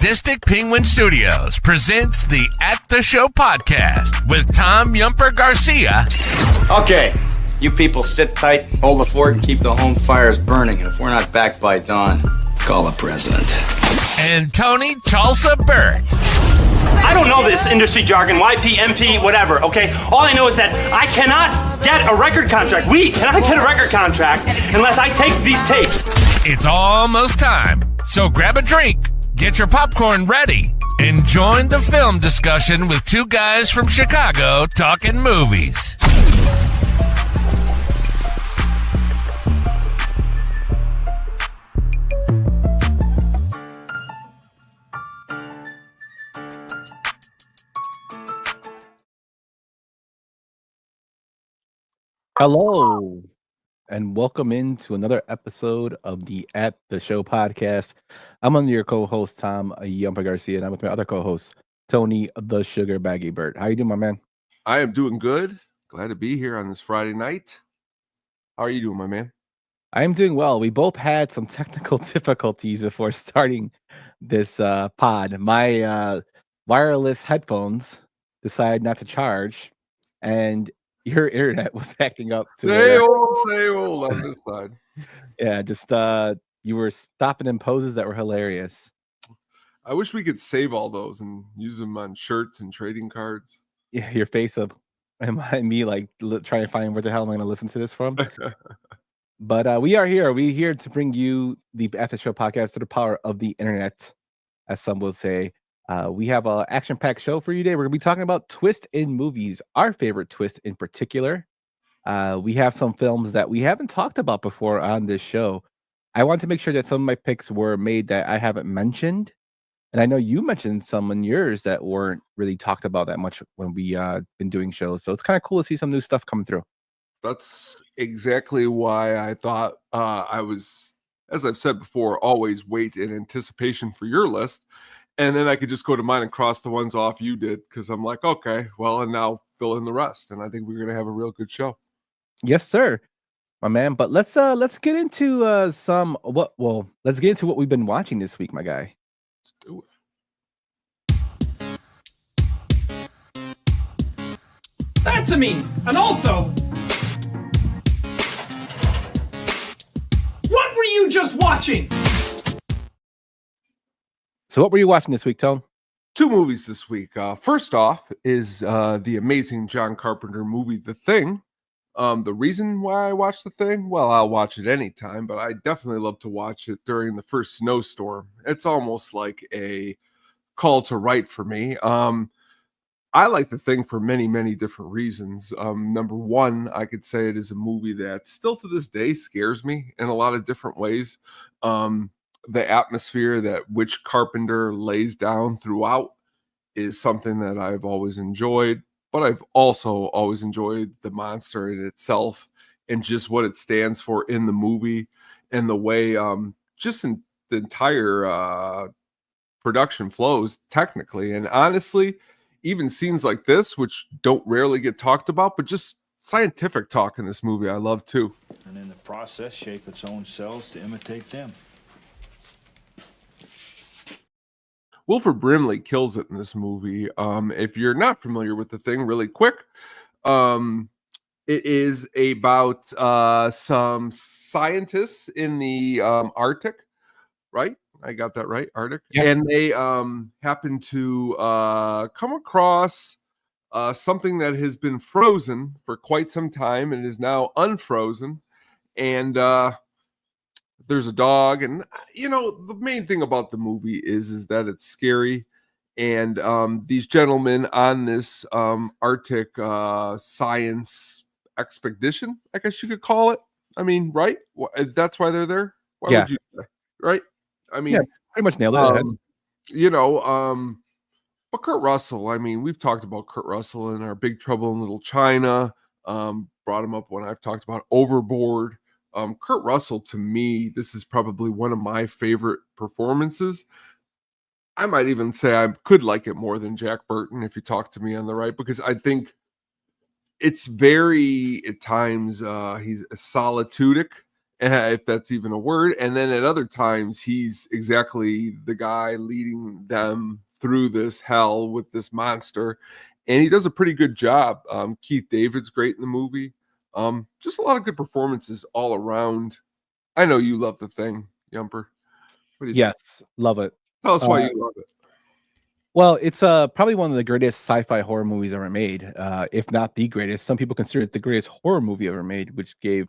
Sadistic Penguin Studios presents the At the Show podcast with Tom Yumper Garcia. Okay, you people sit tight, hold the fort, and keep the home fires burning. And if we're not back by dawn, call the president. And Tony Tulsa Burt. I don't know this industry jargon, YP, MP, whatever, okay? All I know is that I cannot get a record contract. We cannot get a record contract unless I take these tapes. It's almost time, so grab a drink, get your popcorn ready, and join the film discussion with two guys from Chicago talking movies. Hello, and welcome into another episode of the At the Show podcast. I'm one of your co-host, Tom Yumper Garcia, and I'm with my other co-host, Tony the Sugar Baggy Bird. How you doing, my man? I am doing good. Glad to be here on this Friday night. How are you doing, my man? I am doing well. We both had some technical difficulties before starting this pod. My wireless headphones decided not to charge, and your internet was acting up. Say old on this side. Yeah, just you were stopping in poses that were hilarious. I wish we could save all those and use them on shirts and trading cards. Yeah, your face up. And me like trying to find where the hell am I going to listen to this from? But we are here. We're here to bring you the At the Show podcast to the power of the internet, as some would say. We have an action-packed show for you today. We're going to be talking about twists in movies, our favorite twist in particular. We have some films that we haven't talked about before on this show. I want to make sure that some of my picks were made that I haven't mentioned. And I know you mentioned some in yours that weren't really talked about that much when we been doing shows. So it's kind of cool to see some new stuff coming through. That's exactly why I thought I was, as I've said before, always wait in anticipation for your list. And then I could just go to mine and cross the ones off you did, because I'm like, okay, well, and now fill in the rest. And I think we're going to have a real good show. Yes, sir, my man. But let's get into let's get into what we've been watching this week, my guy. Let's do it. That's a me. And also, what were you just watching? So what were you watching this week, Tone? Two movies this week. First off is the amazing John Carpenter movie, The Thing. The reason why I watch The Thing, well, I'll watch it anytime, but I definitely love to watch it during the first snowstorm. It's almost like a call to write for me. I like The Thing for many, many different reasons. Number one, I could say it is a movie that still to this day scares me in a lot of different ways. The atmosphere that which Carpenter lays down throughout is something that I've always enjoyed, but I've also always enjoyed the monster in itself and just what it stands for in the movie and the way just in the entire production flows technically. And honestly, even scenes like this, which don't rarely get talked about, but just scientific talk in this movie, I love too. And in the process, shape its own cells to imitate them. Wilford Brimley kills it in this movie. If you're not familiar with The Thing, really quick, it is about some scientists in the Arctic, right? I got that right, Arctic. Yeah. And they happen to come across something that has been frozen for quite some time and is now unfrozen. And there's a dog, and the main thing about the movie is that it's scary, and these gentlemen on this Arctic science expedition, I guess you could call it. I mean, right? That's why they're there. Why would you say? Right? I mean, yeah, pretty much nailed it. But Kurt Russell. I mean, we've talked about Kurt Russell in our Big Trouble in Little China. Brought him up when I've talked about Overboard. Kurt Russell, to me, this is probably one of my favorite performances. I might even say I could like it more than Jack Burton if you talk to me on the right, because I think it's very, at times, he's solitudic if that's even a word. And then at other times, he's exactly the guy leading them through this hell with this monster. And he does a pretty good job. Keith David's great in the movie. Just a lot of good performances all around. I know you love The Thing, Yumper. What do you think? Yes, love it. Tell us why you love it. Well, it's probably one of the greatest sci-fi horror movies ever made, if not the greatest. Some people consider it the greatest horror movie ever made, which gave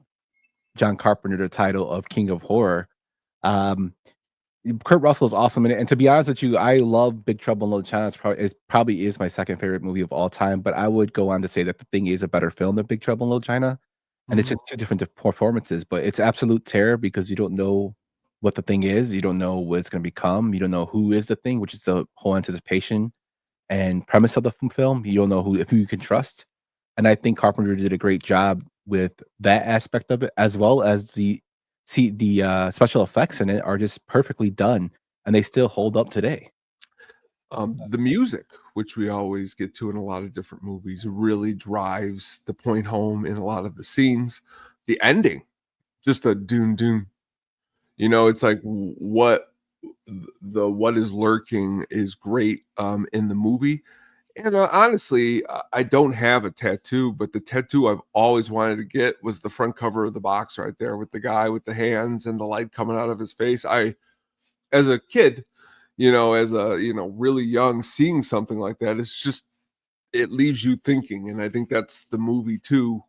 John Carpenter the title of King of Horror. Um, Kurt Russell is awesome in it, and to be honest with you, I love Big Trouble in Little China. It probably is my second favorite movie of all time, but I would go on to say that The Thing is a better film than Big Trouble in Little China, and it's just two different performances. But it's absolute terror because you don't know what the thing is, you don't know what it's going to become, you don't know who is the thing, which is the whole anticipation and premise of the film. You don't know who you can trust, and I think Carpenter did a great job with that aspect of it, as well as the special effects in it are just perfectly done, and they still hold up today. The music, which we always get to in a lot of different movies, really drives the point home in a lot of the scenes. The ending, just a doom doom. You know, it's like what is lurking is great in the movie. And honestly, I don't have a tattoo, but the tattoo I've always wanted to get was the front cover of the box right there with the guy with the hands and the light coming out of his face. As a kid, as a, really young, seeing something like that, it leaves you thinking. And I think that's the movie too.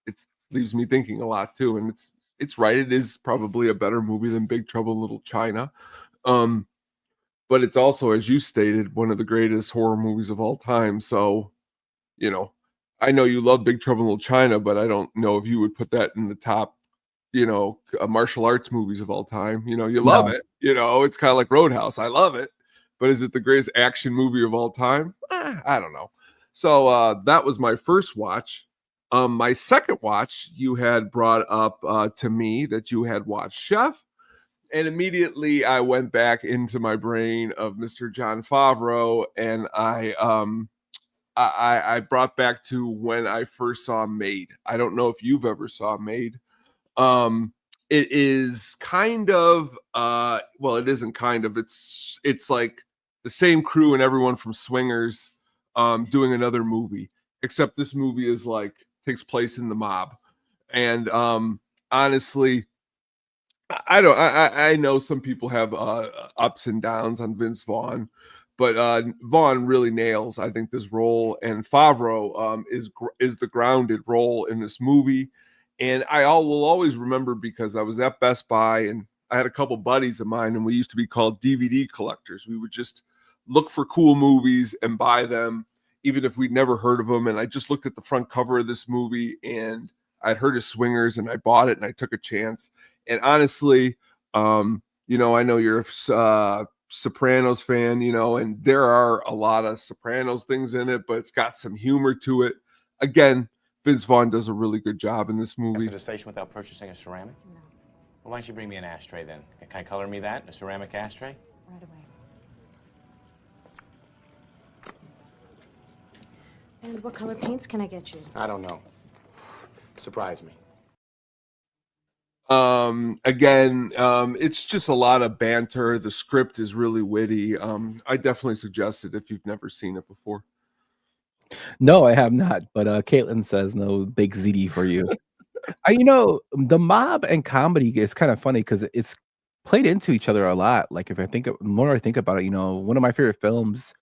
It leaves me thinking a lot too. And it's right. It is probably a better movie than Big Trouble in Little China. But it's also, as you stated, one of the greatest horror movies of all time. So, I know you love Big Trouble in Little China, but I don't know if you would put that in the top, martial arts movies of all time. You love it. It's kind of like Roadhouse. I love it. But is it the greatest action movie of all time? I don't know. So that was my first watch. My second watch, you had brought up to me that you had watched Chef. And immediately I went back into my brain of Mr. Jon Favreau, and I brought back to when I first saw Made. I don't know if you've ever saw Made. It is kind of it isn't kind of. It's like the same crew and everyone from Swingers doing another movie, except this movie is takes place in the mob. And honestly, I know some people have ups and downs on Vince Vaughn, but Vaughn really nails, I think, this role, and Favreau is the grounded role in this movie. And will always remember because I was at Best Buy and I had a couple buddies of mine, and we used to be called DVD collectors. We would just look for cool movies and buy them, even if we'd never heard of them. And I just looked at the front cover of this movie, and I'd heard of Swingers, and I bought it, and I took a chance. And honestly, I know you're a Sopranos fan, and there are a lot of Sopranos things in it, but it's got some humor to it. Again, Vince Vaughn does a really good job in this movie. To the station without purchasing a ceramic? No. Well, why don't you bring me an ashtray then? Can I color me that? A ceramic ashtray? Right away. And what color paints can I get you? I don't know. Surprise me. Again, it's just a lot of banter. The script is really witty. I definitely suggest it if you've never seen it before. No, I have not, but Caitlin says no big ZD for you. The mob and comedy is kind of funny because it's played into each other a lot. Like the more I think about it, one of my favorite films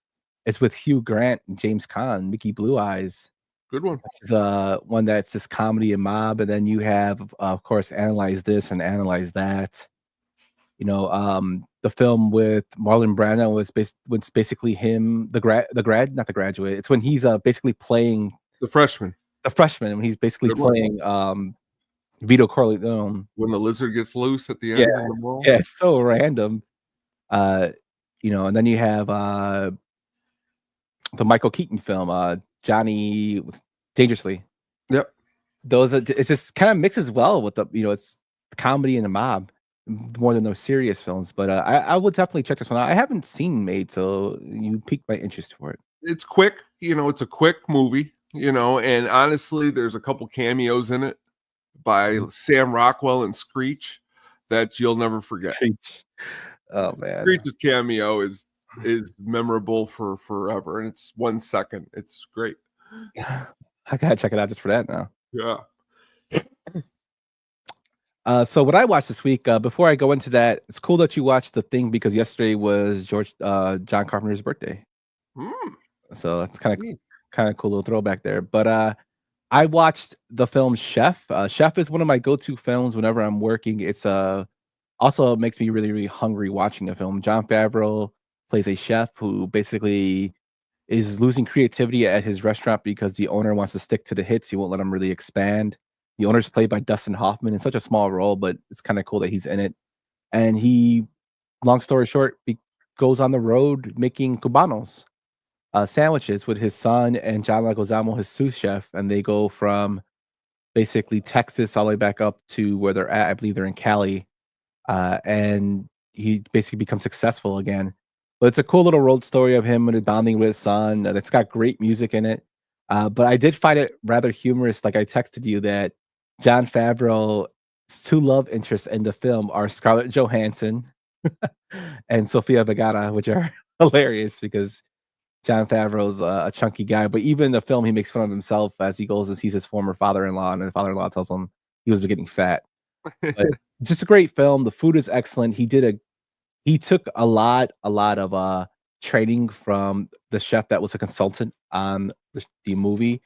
is with Hugh Grant and James Caan, Mickey Blue Eyes. Good one. It's one that's just comedy and mob, and then you have, of course, Analyze This and Analyze That. The film with Marlon Brando was basically him, not the graduate. It's when he's basically playing the freshman. When he's basically playing Vito Corleone. When the lizard gets loose at the end of the wall. Yeah, it's so random. And then you have the Michael Keaton film, Johnny Dangerously. Yep. It just kind of mixes well with it's the comedy and the mob more than those serious films. But I would definitely check this one out. I haven't seen Made, so you piqued my interest for it. It's quick, it's a quick movie, and honestly, there's a couple cameos in it, by Sam Rockwell and Screech that you'll never forget. Screech. Oh man, Screech's cameo is memorable for forever, and it's 1 second. It's great. I gotta check it out just for that now. Yeah. So what I watched this week, before I go into that, it's cool that you watched The Thing because yesterday was John Carpenter's birthday. So it's kind of cool little throwback there. But I watched the film Chef. Chef is one of my go-to films whenever I'm working. It's also makes me really, really hungry watching a film. Jon Favreau plays a chef who basically is losing creativity at his restaurant because the owner wants to stick to the hits. He won't let him really expand. The owner's played by Dustin Hoffman in such a small role, but it's kind of cool that he's in it. And he, long story short, goes on the road making cubanos, sandwiches with his son and John Leguizamo, his sous chef, and they go from basically Texas all the way back up to where they're at. I believe they're in Cali, and he basically becomes successful again. But it's a cool little road story of him bonding with his son. And it's got great music in it. But I did find it rather humorous. Like I texted you that Jon Favreau's two love interests in the film are Scarlett Johansson and Sofia Vergara, which are hilarious because Jon Favreau's a chunky guy. But even in the film, he makes fun of himself as he goes and sees his former father-in-law, and the father-in-law tells him he was getting fat. But just a great film. The food is excellent. He took a lot of training from the chef that was a consultant on the movie,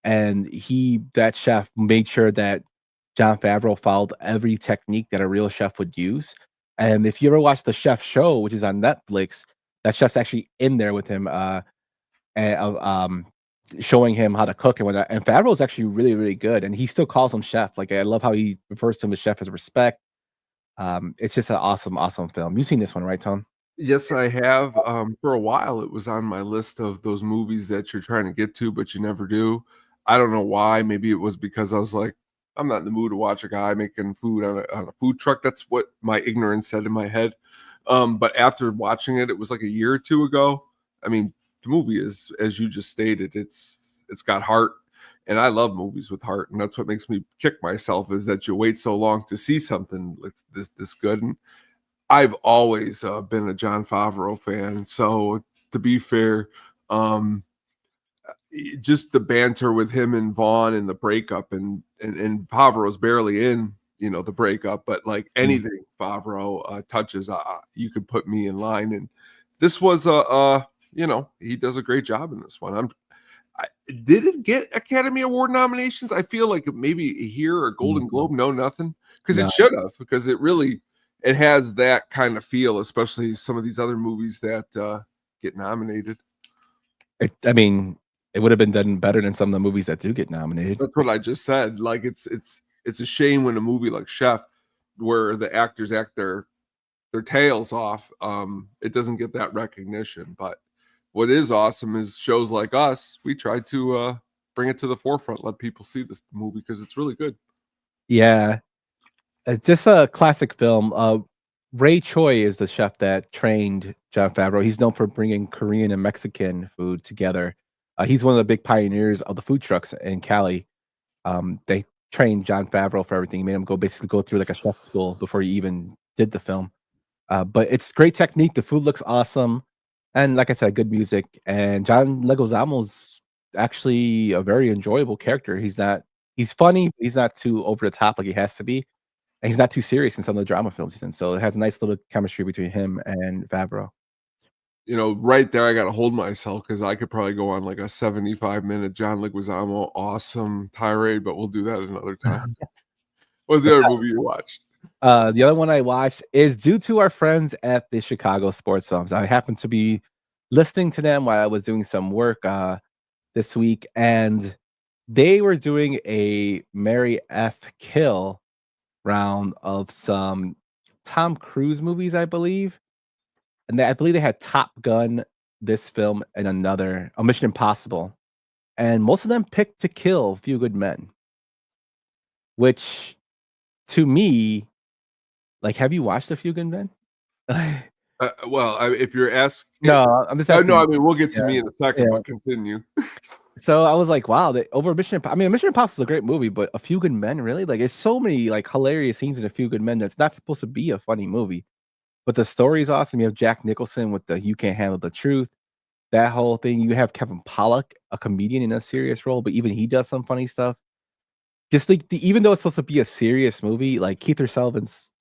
and that chef made sure that Jon Favreau followed every technique that a real chef would use. And if you ever watch the Chef Show, which is on Netflix, that chef's actually in there with him, showing him how to cook and whatnot. And Favreau is actually really, really good, and he still calls him chef. Like I love how he refers to him as chef as respect. It's just an awesome film. You've seen this one, right, Tom? Yes, I have. For a while, it was on my list of those movies that you're trying to get to, but you never do. I don't know why. Maybe it was because I was like, I'm not in the mood to watch a guy making food on a food truck. That's what my ignorance said in my head. But after watching it, it was like a year or two ago. I mean, the movie is, as you just stated, it's got heart. And I love movies with heart, and that's what makes me kick myself is that you wait so long to see something like this good. And I've always been a Jon Favreau fan. So to be fair, just the banter with him and Vaughn and the breakup, and Favreau's barely in, the breakup, but like anything Favreau touches, you could put me in line. And this was he does a great job in this one. Did it get Academy Award nominations? I feel like maybe here or Golden Globe. No, nothing. Because it should have, because it has that kind of feel, especially some of these other movies that get nominated. It would have been done better than some of the movies that do get nominated. That's what I just said. Like it's a shame when a movie like Chef, where the actors act their tails off, it doesn't get that recognition. But what is awesome is shows like us. We try to bring it to the forefront, let people see this movie because it's really good. Yeah, just a classic film. Ray Choi is the chef that trained Jon Favreau. He's known for bringing Korean and Mexican food together. He's one of the big pioneers of the food trucks in Cali. They trained Jon Favreau for everything. He made him basically go through like a chef school before he even did the film. But it's great technique. The food looks awesome. And like I said, good music. And John Leguizamo's actually a very enjoyable character. He's funny, but he's not too over the top like he has to be. And he's not too serious in some of the drama films he's in. So it has a nice little chemistry between him and Favreau. Right there, I got to hold myself because I could probably go on like a 75-minute John Leguizamo awesome tirade, but we'll do that another time. What's the other movie you watched? The other one I watched is due to our friends at the Chicago Sports Films. I happened to be listening to them while I was doing some work this week, and they were doing a Mary F. Kill round of some Tom Cruise movies, I believe. And I believe they had Top Gun, this film, and another, a Mission Impossible. And most of them picked To Kill a Few Good Men. Which, to me, like, have you watched A Few Good Men? Well, if you're asking... No, I'm just asking. No, I mean, we'll get to me in a second, but continue. So I was like, wow, over Mission Impossible is a great movie, but A Few Good Men, really? Like, there's so many like hilarious scenes in A Few Good Men that's not supposed to be a funny movie. But the story is awesome. You have Jack Nicholson with the "You Can't Handle the Truth." That whole thing. You have Kevin Pollak, a comedian in a serious role, but even he does some funny stuff. Just like even though it's supposed to be a serious movie, like Keith Sullivan's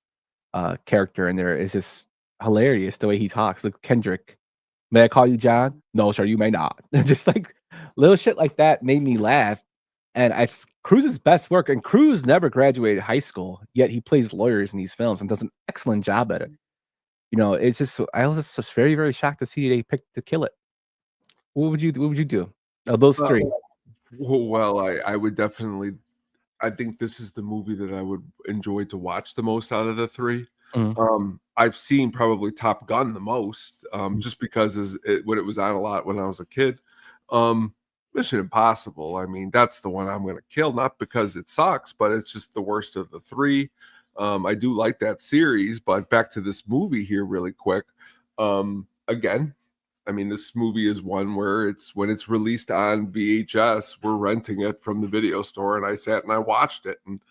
character in there is just hilarious the way he talks. Like Kendrick, may I call you John? No, sir, you may not. Just like little shit like that made me laugh. And it's Cruise's best work. And Cruise never graduated high school, yet he plays lawyers in these films and does an excellent job at it. It's just I was just very, very shocked to see they picked to kill it. What would you do? Of those Uh, three. well, I would definitely. I think this is the movie that I would enjoy to watch the most out of the three. I've seen probably Top Gun the most, just because when it was on a lot when I was a kid. Mission Impossible, I mean, that's the one I'm going to kill, not because it sucks, but it's just the worst of the three. I do like that series, but back to this movie here really quick. Again, I mean, this movie is one where when it's released on VHS, we're renting it from the video store, and I sat and I watched it. And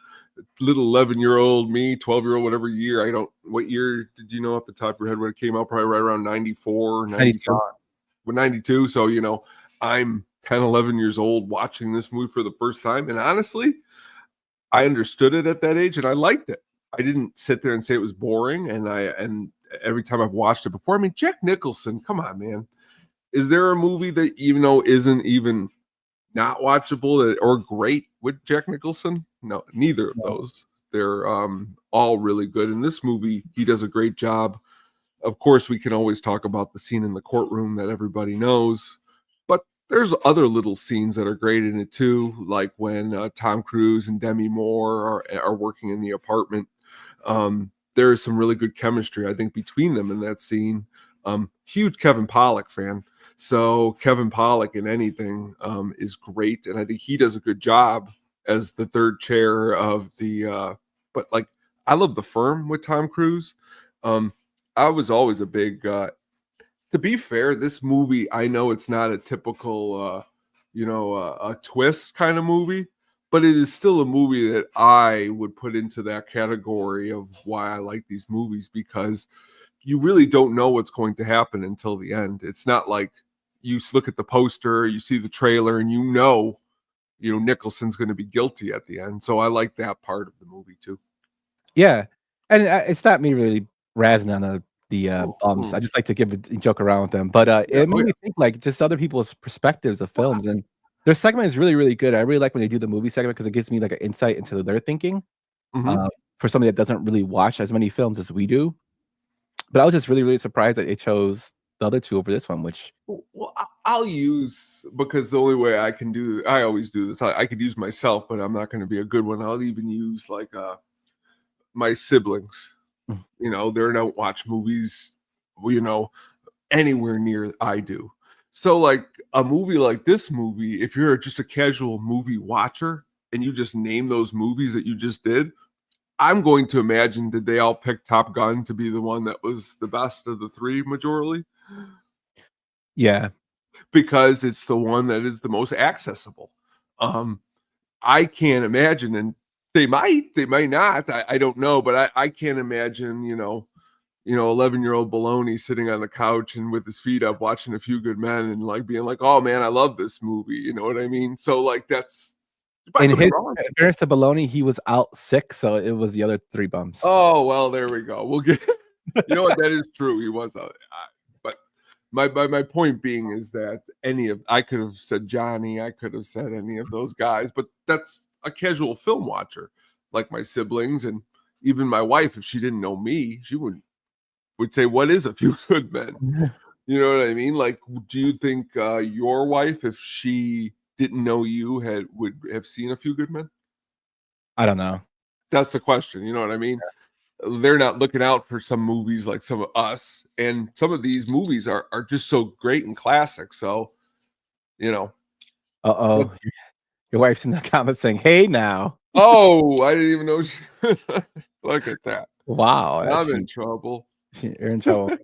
little 11-year-old me, 12-year-old, whatever year, what year did you know off the top of your head when it came out? Probably right around 94, 95, 92. So, I'm 10, 11 years old watching this movie for the first time. And honestly, I understood it at that age and I liked it. I didn't sit there and say it was boring. And every time I've watched it before, I mean, Jack Nicholson, come on, man. Is there a movie that isn't even not watchable or great with Jack Nicholson? No, neither of those. They're all really good. In this movie, he does a great job. Of course, we can always talk about the scene in the courtroom that everybody knows, but there's other little scenes that are great in it too, like when Tom Cruise and Demi Moore are working in the apartment. There is some really good chemistry, I think, between them in that scene. Huge Kevin Pollak fan. So Kevin Pollak in anything is great. And I think he does a good job as the third chair of but like, I love The Firm with Tom Cruise. I was always a big, to be fair, this movie, I know it's not a typical, a twist kind of movie, but it is still a movie that I would put into that category of why I like these movies, because you really don't know what's going to happen until the end. It's not like you look at the poster, you see the trailer, and Nicholson's going to be guilty at the end. So I like that part of the movie too. Yeah. And it's not me really razzing on the bums. I just like to joke around with them. But it made me think like just other people's perspectives of films. And their segment is really, really good. I really like when they do the movie segment because it gives me like an insight into their thinking. For somebody that doesn't really watch as many films as we do. But I was just really, really surprised that they chose the other two over this one, which... Well, I'll use, because the only way I always do this, I could use myself, but I'm not going to be a good one. I'll even use like my siblings. They don't watch movies, anywhere near I do. So like a movie like this movie, if you're just a casual movie watcher and you just name those movies that you just did, I'm going to imagine that they all picked Top Gun to be the one that was the best of the three majorly. Yeah. Because it's the one that is the most accessible. I can't imagine, and they might not. I don't know, but I can't imagine, 11-year-old Baloney sitting on the couch and with his feet up watching A Few Good Men and like being like, oh man, I love this movie. You know what I mean? So like that's... In his fairness to Baloney, he was out sick, so it was the other three bums. Oh, well, there we go. We'll get... You know what? That is true. He was out. But my point being is that I could have said Johnny, I could have said any of those guys, but that's a casual film watcher, like my siblings and even my wife. If she didn't know me, she would say, what is A Few Good Men? You know what I mean? Like, do you think your wife, if she didn't know you, would have seen A Few Good Men? I don't know. That's the question. You know what I mean? They're not looking out for some movies like some of us, and some of these movies are just so great and classic. So, your wife's in the comments saying, "Hey, now." Oh, I didn't even know. Look at that! Wow, I'm in trouble. You're in trouble.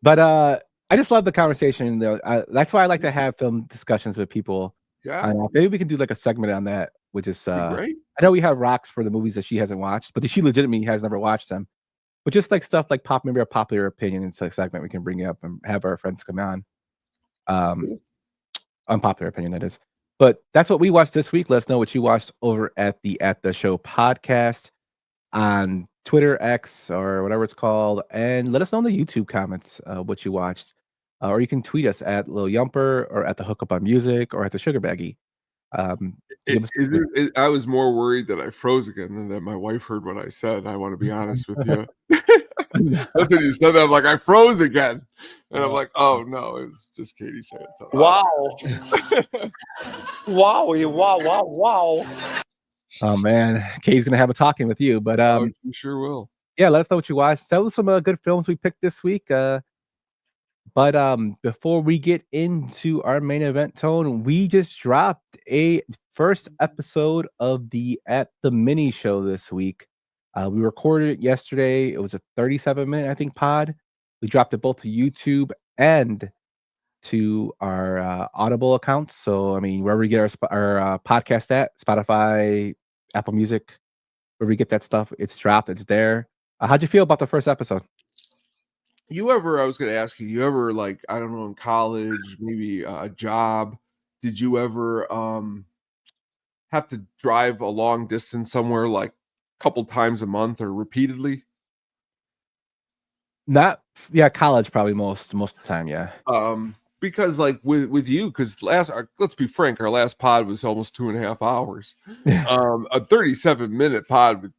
But I just love the conversation. That's why I like to have film discussions with people Yeah, I know. Maybe we can do like a segment on that, which is be great. I know we have rocks for the movies that she hasn't watched, but she legitimately has never watched them. But just like stuff like maybe a popular opinion. It's a segment we can bring up and have our friends come on. Um, Cool. Unpopular opinion, that is. But that's what we watched this week. Let us know what you watched over at the Show podcast on Twitter, X, or whatever it's called, and let us know in the YouTube comments what you watched. Or you can tweet us at Lil Yumper or at the Hookup on Music or at the Sugar Baggy. To give us I was more worried that I froze again than that my wife heard what I said. I want to be honest with you. That's when you said that. I'm like, I froze again. And I'm like, oh no, it was just Katie saying something. Wow. Wow. Oh man, Kay's gonna have a talking with you, but You sure will. yeah, let us know what you watched. That was some good films we picked this week. But before we get into our main event, Tone, we just dropped a first episode of the Mini Show this week. We recorded it yesterday. It was a 37-minute, I think, pod. We dropped it both to YouTube and to our Audible accounts. So I mean, wherever you get our podcast at, Spotify, Apple Music, wherever we get that stuff, it's dropped. It's there. How'd you feel about the first episode? I was going to ask you, like, I don't know, in college, maybe a job, did you ever have to drive a long distance somewhere like a couple times a month or repeatedly? College probably most of the time, yeah. Because like with you, because let's be frank, our last pod was almost 2.5 hours. A 37-minute pod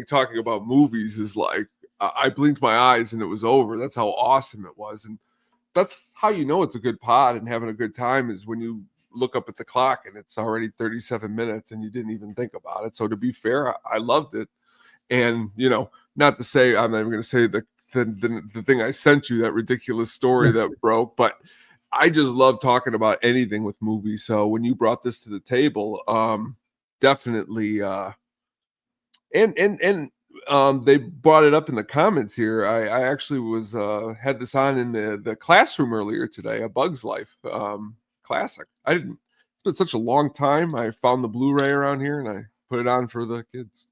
talking about movies is like, I blinked my eyes and it was over. That's how awesome it was. And that's how you know it's a good pod and having a good time is when you look up at the clock and it's already 37 minutes and you didn't even think about it. So to be fair, I loved it. And, not to say, I'm not even going to say the thing I sent you, that ridiculous story that broke, but I just love talking about anything with movies. So when you brought this to the table, definitely, they brought it up in the comments here. I actually had this on in the classroom earlier today, A Bug's Life classic. It's been such a long time. I found the Blu-ray around here and I put it on for the kids.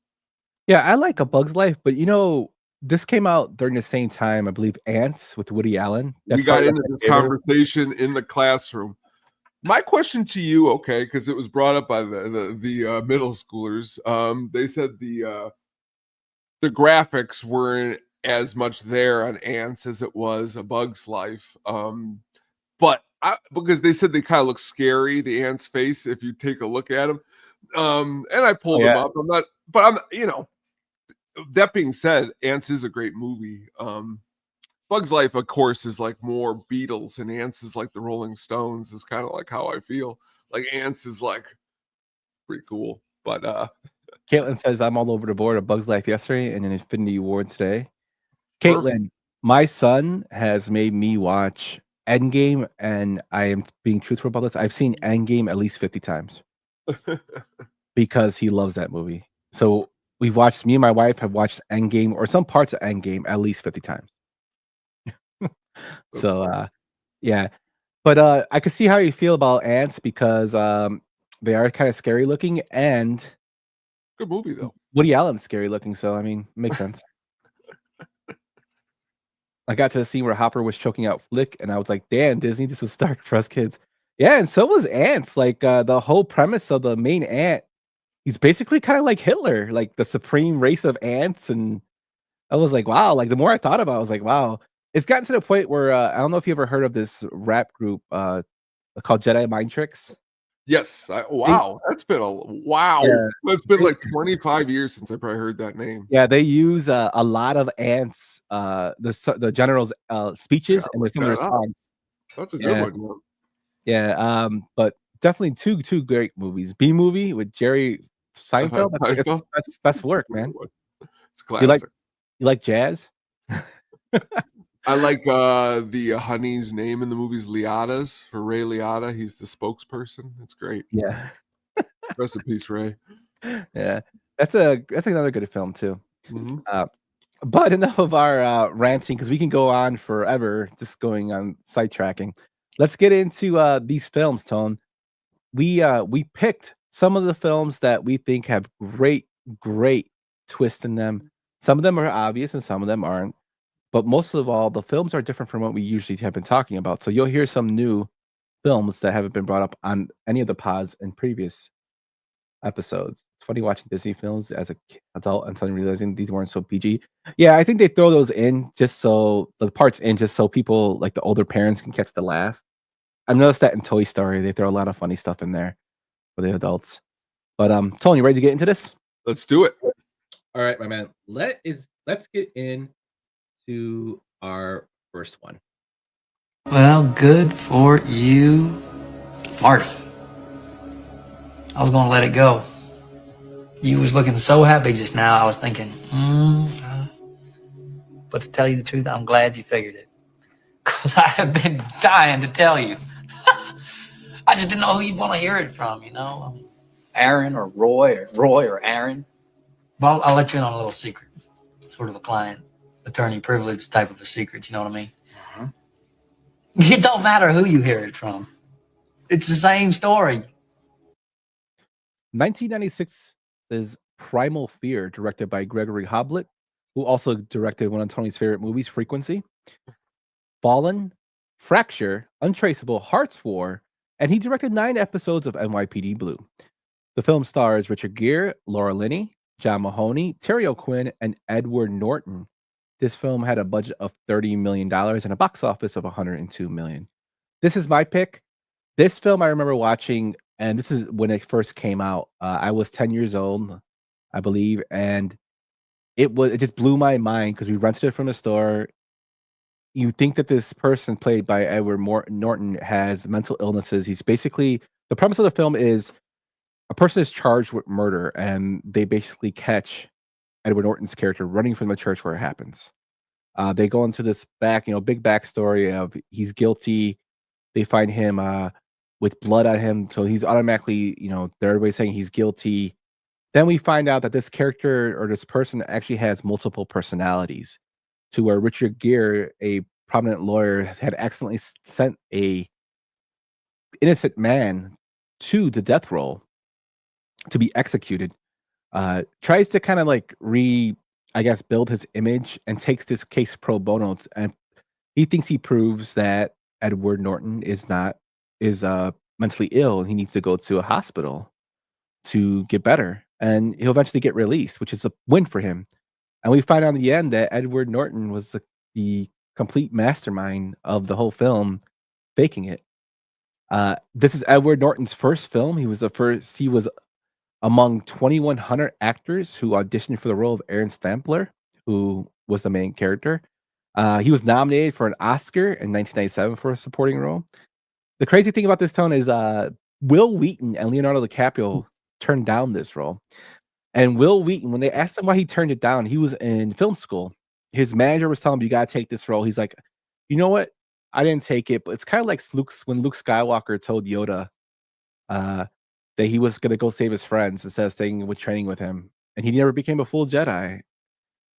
Yeah, I like A Bug's Life, but this came out during the same time, I believe, Ants with Woody Allen. We got into this conversation in the classroom. My question to you, okay, because it was brought up by the middle schoolers. They said the graphics weren't as much there on Ants as it was A Bug's Life. But because they said they kind of look scary, the ant's face, if you take a look at them. And I pulled them up. That being said, Ants is a great movie. Bug's Life, of course, is like more Beatles, and Ants is like the Rolling Stones, is kind of like how I feel. Like Ants is like pretty cool. But Caitlin says I'm all over the board of Bug's Life yesterday and an Infinity War today. Caitlin, my son has made me watch Endgame, and I am being truthful about this. I've seen Endgame at least 50 times because he loves that movie. So me and my wife have watched Endgame or some parts of Endgame at least 50 times. So, yeah. But I can see how you feel about Ants because they are kind of scary looking and good movie, though. Woody Allen's scary looking. So, I mean, makes sense. I got to the scene where Hopper was choking out Flick, and I was like, damn, Disney, this was stark for us kids. Yeah, and so was Ants. Like, the whole premise of the main ant, he's basically kind of like Hitler, like the supreme race of ants. And I was like, wow. Like, the more I thought about it, I was like, wow. It's gotten to the point where, I don't know if you ever heard of this rap group called Jedi Mind Tricks. Yes. Wow. That's been Yeah. It's been like 25 years since I probably heard that name. Yeah, they use a lot of ants, the general's speeches and some of their songs. That's a good one. Yeah, but definitely two great movies. B Movie with Jerry Seinfeld. That's best work, man. It's classic. You like jazz? I like the honey's name in the movie's Liotta's for Ray Liotta. He's the spokesperson. It's great. Yeah. Rest in peace, Ray. Yeah, that's another good film too. Mm-hmm. But enough of our ranting because we can go on forever just going on sidetracking. Let's get into these films, Tone. we picked some of the films that we think have great twists in them. Some of them are obvious and some of them aren't. But most of all, the films are different from what we usually have been talking about. So you'll hear some new films that haven't been brought up on any of the pods in previous episodes. It's funny watching Disney films as a adult and suddenly realizing these weren't so PG. Yeah, I think they throw those in just so the parts in just so people like the older parents can catch the laugh. I've noticed that in Toy Story, they throw a lot of funny stuff in there for the adults. But Tony, ready to get into this? Let's do it. All right, my man. Let's get into our first one. Well, good for you, Marty. I was gonna let it go. You was looking so happy just now. I was thinking, but to tell you the truth, I'm glad you figured it. Because I have been dying to tell you. I just didn't know who you'd want to hear it from, you know? Aaron or Roy or Aaron. Well, I'll let you in on a little secret. Sort of a client attorney privilege type of a secret, you know what I mean? Uh-huh. It don't matter who you hear it from. It's the same story. 1996 is Primal Fear, directed by Gregory Hoblit, who also directed one of Tony's favorite movies, Frequency. Fallen, Fracture, Untraceable, Hearts War, and he directed 9 episodes of NYPD Blue. The film stars Richard Gere, Laura Linney, John Mahoney, Terry O'Quinn, and Edward Norton. This film had a budget of $30 million and a box office of $102 million. This is my pick. This film I remember watching, and this is when it first came out. I was 10 years old, I believe, and it just blew my mind because we rented it from the store. You think that this person played by Edward Norton has mental illnesses. He's basically, the premise of the film is a person is charged with murder, and they basically catch Edward Norton's character running from the church where it happens. They go into this big backstory of he's guilty. They find him with blood on him, so he's automatically, everybody's saying he's guilty. Then we find out that this character or this person actually has multiple personalities, to where Richard Gere, a prominent lawyer, had accidentally sent a innocent man to the death row to be executed. Tries to kind of build his image and takes this case pro bono, and he thinks he proves that Edward Norton is mentally ill and he needs to go to a hospital to get better, and he'll eventually get released, which is a win for him. And we find out in the end that Edward Norton was the complete mastermind of the whole film, faking it. This is Edward Norton's first film. He was among 2,100 actors who auditioned for the role of Aaron Stampler, who was the main character. He was nominated for an Oscar in 1997 for a supporting role. The crazy thing about this, Tone, is Will Wheaton and Leonardo DiCaprio turned down this role. And Will Wheaton, when they asked him why he turned it down, he was in film school. His manager was telling him, "You gotta take this role." He's like, "You know what? I didn't take it." But it's kind of like when Luke Skywalker told Yoda that he was gonna go save his friends instead of staying with training with him, and he never became a full Jedi.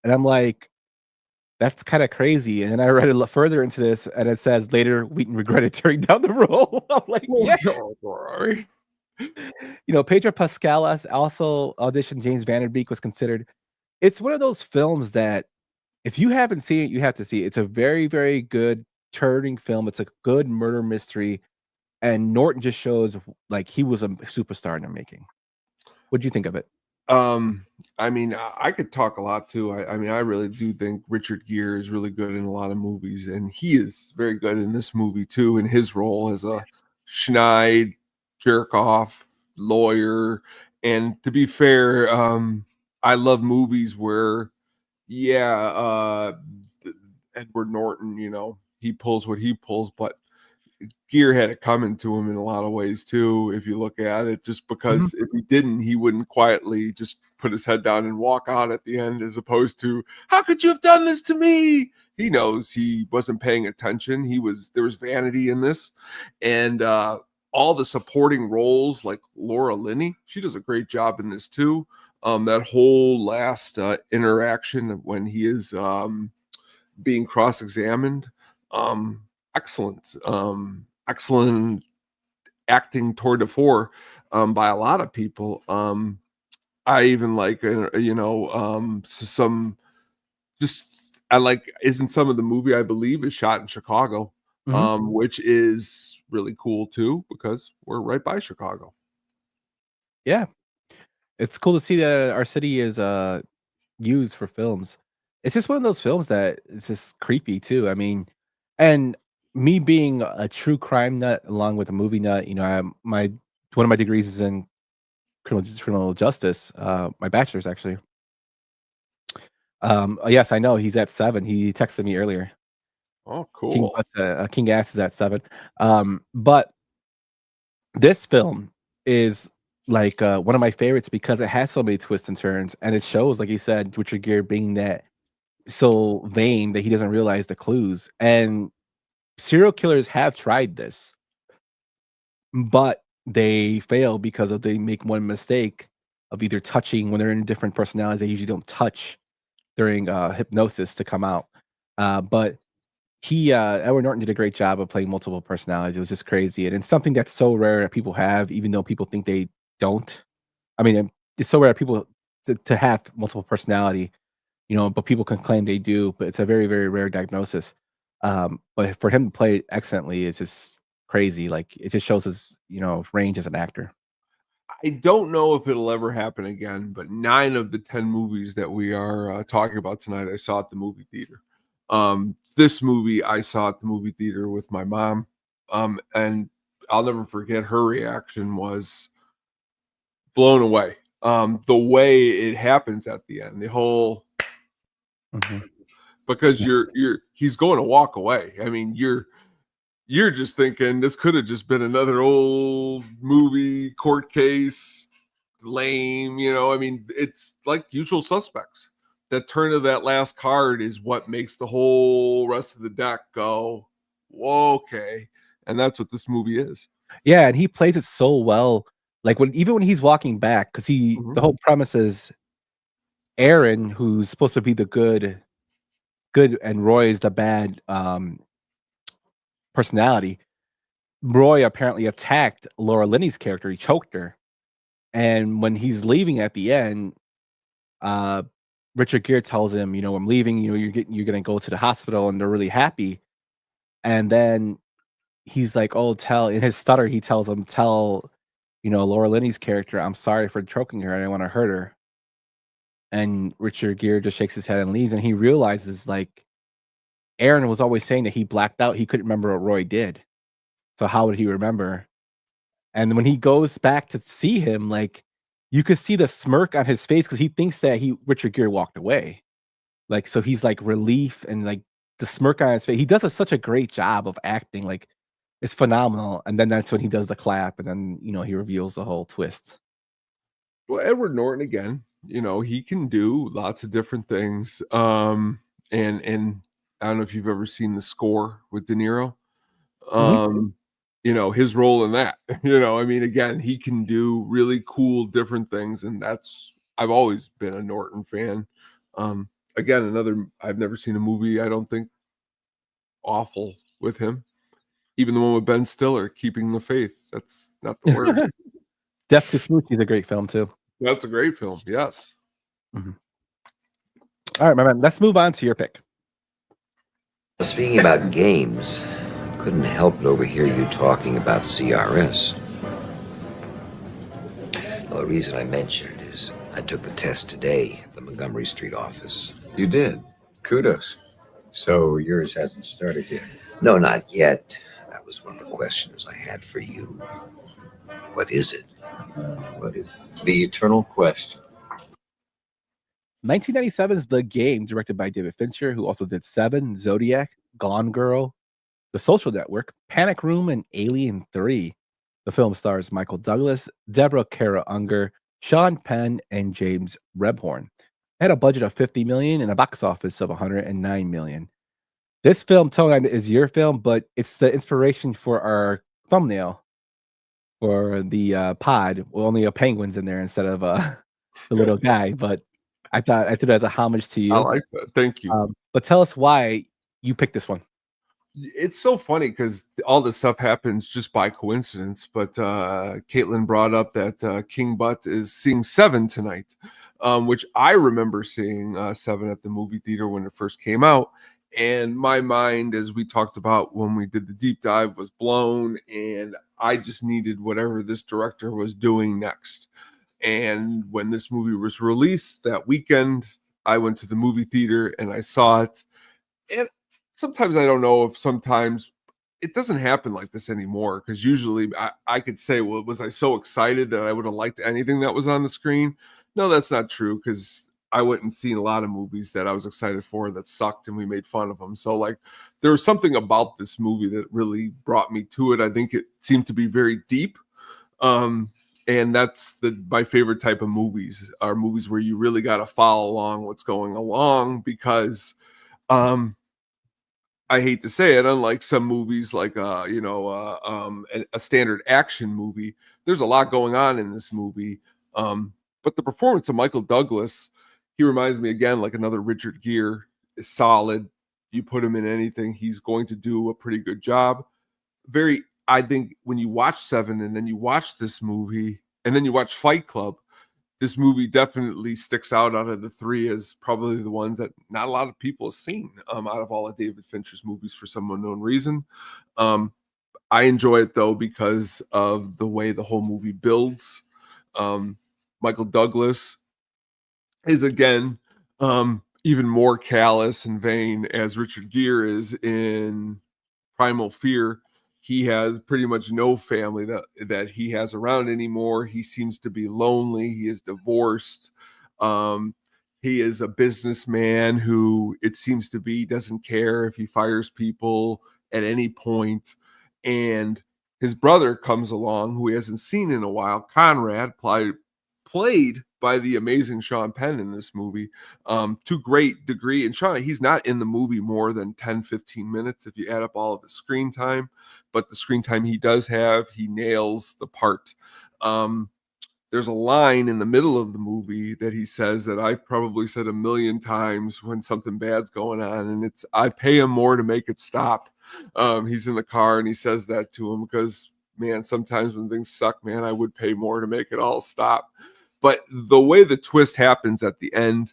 And I'm like, that's kind of crazy. And then I read a further into this, and it says later Wheaton regretted turning down the role. I'm like, yeah. Pedro Pascal also auditioned. James Van Der Beek was considered. It's one of those films that if you haven't seen it, you have to see it. It's a very, very good turning film. It's a good murder mystery, and Norton just shows like he was a superstar in the making. What do you think of it? I could talk a lot too. I really do think Richard Gere is really good in a lot of movies, and he is very good in this movie too, in his role as a schneid, jerk-off lawyer. And to be fair, I love movies where, Edward Norton, he pulls what he pulls, but Gere had it coming to him in a lot of ways too, if you look at it, just because if he didn't, he wouldn't quietly just put his head down and walk out at the end, as opposed to, "How could you have done this to me?" He knows he wasn't paying attention. There was vanity in this. And all the supporting roles, like Laura Linney, she does a great job in this too. That whole last interaction when he is being cross-examined, excellent acting toward the fore by a lot of people. I even like, some just, I like, isn't some of the movie, I believe, is shot in Chicago, which is really cool too, because we're right by Chicago. Yeah. It's cool to see that our city is used for films. It's just one of those films that it's just creepy too. I mean, and me being a true crime nut along with a movie nut, my one of my degrees is in criminal justice. My bachelor's actually. Yes, I know he's at 7. He texted me earlier. Oh, cool. King Ass is at 7. But this film is like one of my favorites because it has so many twists and turns, and it shows, like you said, Richard Gere being that so vain that he doesn't realize the clues. And serial killers have tried this, but they fail because they make one mistake of either touching when they're in different personalities. They usually don't touch during hypnosis to come out. But Edward Norton did a great job of playing multiple personalities. It was just crazy, and it's something that's so rare that people have, even though people think they don't. I mean, it's so rare that people to have multiple personality, but people can claim they do. But it's a very, very rare diagnosis. But for him to play it excellently, it's just crazy. Like it just shows his, range as an actor. I don't know if it'll ever happen again, but 9 of the 10 movies that we are talking about tonight, I saw at the movie theater. This movie I saw at the movie theater with my mom, and I'll never forget her reaction was blown away. The way it happens at the end, the whole because he's going to walk away. I mean, you're just thinking this could have just been another old movie court case, lame, I mean, it's like Usual Suspects. That turn of that last card is what makes the whole rest of the deck go, whoa, okay. And that's what this movie is. Yeah, and he plays it so well. Like even when he's walking back, because the whole premise is Aaron, who's supposed to be the good, and Roy is the bad personality. Roy apparently attacked Laura Linney's character. He choked her, and when he's leaving at the end, Richard Gere tells him, I'm leaving. You're gonna go to the hospital, and they're really happy. And then he's like, "Oh, in his stutter, he tells him, tell, Laura Linney's character, I'm sorry for choking her. I didn't want to hurt her." And Richard Gere just shakes his head and leaves. And he realizes, like, Aaron was always saying that he blacked out. He couldn't remember what Roy did. So how would he remember? And when he goes back to see him, like, you could see the smirk on his face because he thinks that Richard Gere walked away. Like, so he's like relief and like the smirk on his face. He does such a great job of acting. Like, it's phenomenal. And then that's when he does the clap, and then he reveals the whole twist. Well, Edward Norton again, he can do lots of different things. And I don't know if you've ever seen The Score with De Niro. His role in that. I mean, again, he can do really cool different things, and I've always been a Norton fan. Again, I've never seen a movie I don't think awful with him. Even the one with Ben Stiller, Keeping the Faith. That's not the worst. Death to Smoochie is a great film too. That's a great film. Yes. All right, my man. Let's move on to your pick. Speaking about games, I couldn't help but overhear you talking about CRS. Well, the reason I mention it is I took the test today at the Montgomery Street office. You did? Kudos. So yours hasn't started yet? No, not yet. That was one of the questions I had for you. What is it? What is it? The eternal question. 1997's The Game, directed by David Fincher, who also did Seven, Zodiac, Gone Girl, The Social Network, Panic Room, and Alien 3. The film stars Michael Douglas, Deborah Kara Unger, Sean Penn, and James Rebhorn. It had a budget of $50 million and a box office of $109 million. This film, Tone, is your film, but it's the inspiration for our thumbnail for the pod. Well, only a penguin's in there instead of the little guy, but I thought it as a homage to you. I like that. Thank you. But tell us why you picked this one. It's so funny because all this stuff happens just by coincidence. But Caitlin brought up that King Butt is seeing Seven tonight, which I remember seeing Seven at the movie theater when it first came out. And my mind, as we talked about when we did the deep dive, was blown. And I just needed whatever this director was doing next. And when this movie was released that weekend, I went to the movie theater and I saw it. And sometimes I don't know if sometimes it doesn't happen like this anymore, because usually I could say, well, was I so excited that I would have liked anything that was on the screen? No, that's not true, because I went and seen a lot of movies that I was excited for that sucked and we made fun of them. So like there was something about this movie that really brought me to it. I think it seemed to be very deep. And that's my favorite type of movies, are movies where you really got to follow along what's going along, because I hate to say it, unlike some movies like a standard action movie, there's a lot going on in this movie. But the performance of Michael Douglas, he reminds me again like another Richard Gere, is solid. You put him in anything, he's going to do a pretty good job. I think when you watch Seven and then you watch this movie and then you watch Fight Club, this movie definitely sticks out of the three as probably the ones that not a lot of people have seen out of all of David Fincher's movies for some unknown reason. I enjoy it though because of the way the whole movie builds. Michael Douglas is again even more callous and vain as Richard Gere is in Primal Fear. He has pretty much no family that he has around anymore. He seems to be lonely. He is divorced. He is a businessman who, it seems to be, doesn't care if he fires people at any point. And his brother comes along, who he hasn't seen in a while, Conrad, played by the amazing Sean Penn in this movie, to great degree. And Sean, he's not in the movie more than 10, 15 minutes if you add up all of his screen time. But the screen time he does have, he nails the part. There's a line in the middle of the movie that he says that I've probably said a million times when something bad's going on, and it's, I pay him more to make it stop. He's in the car and he says that to him because, man, sometimes when things suck, man, I would pay more to make it all stop. But the way the twist happens at the end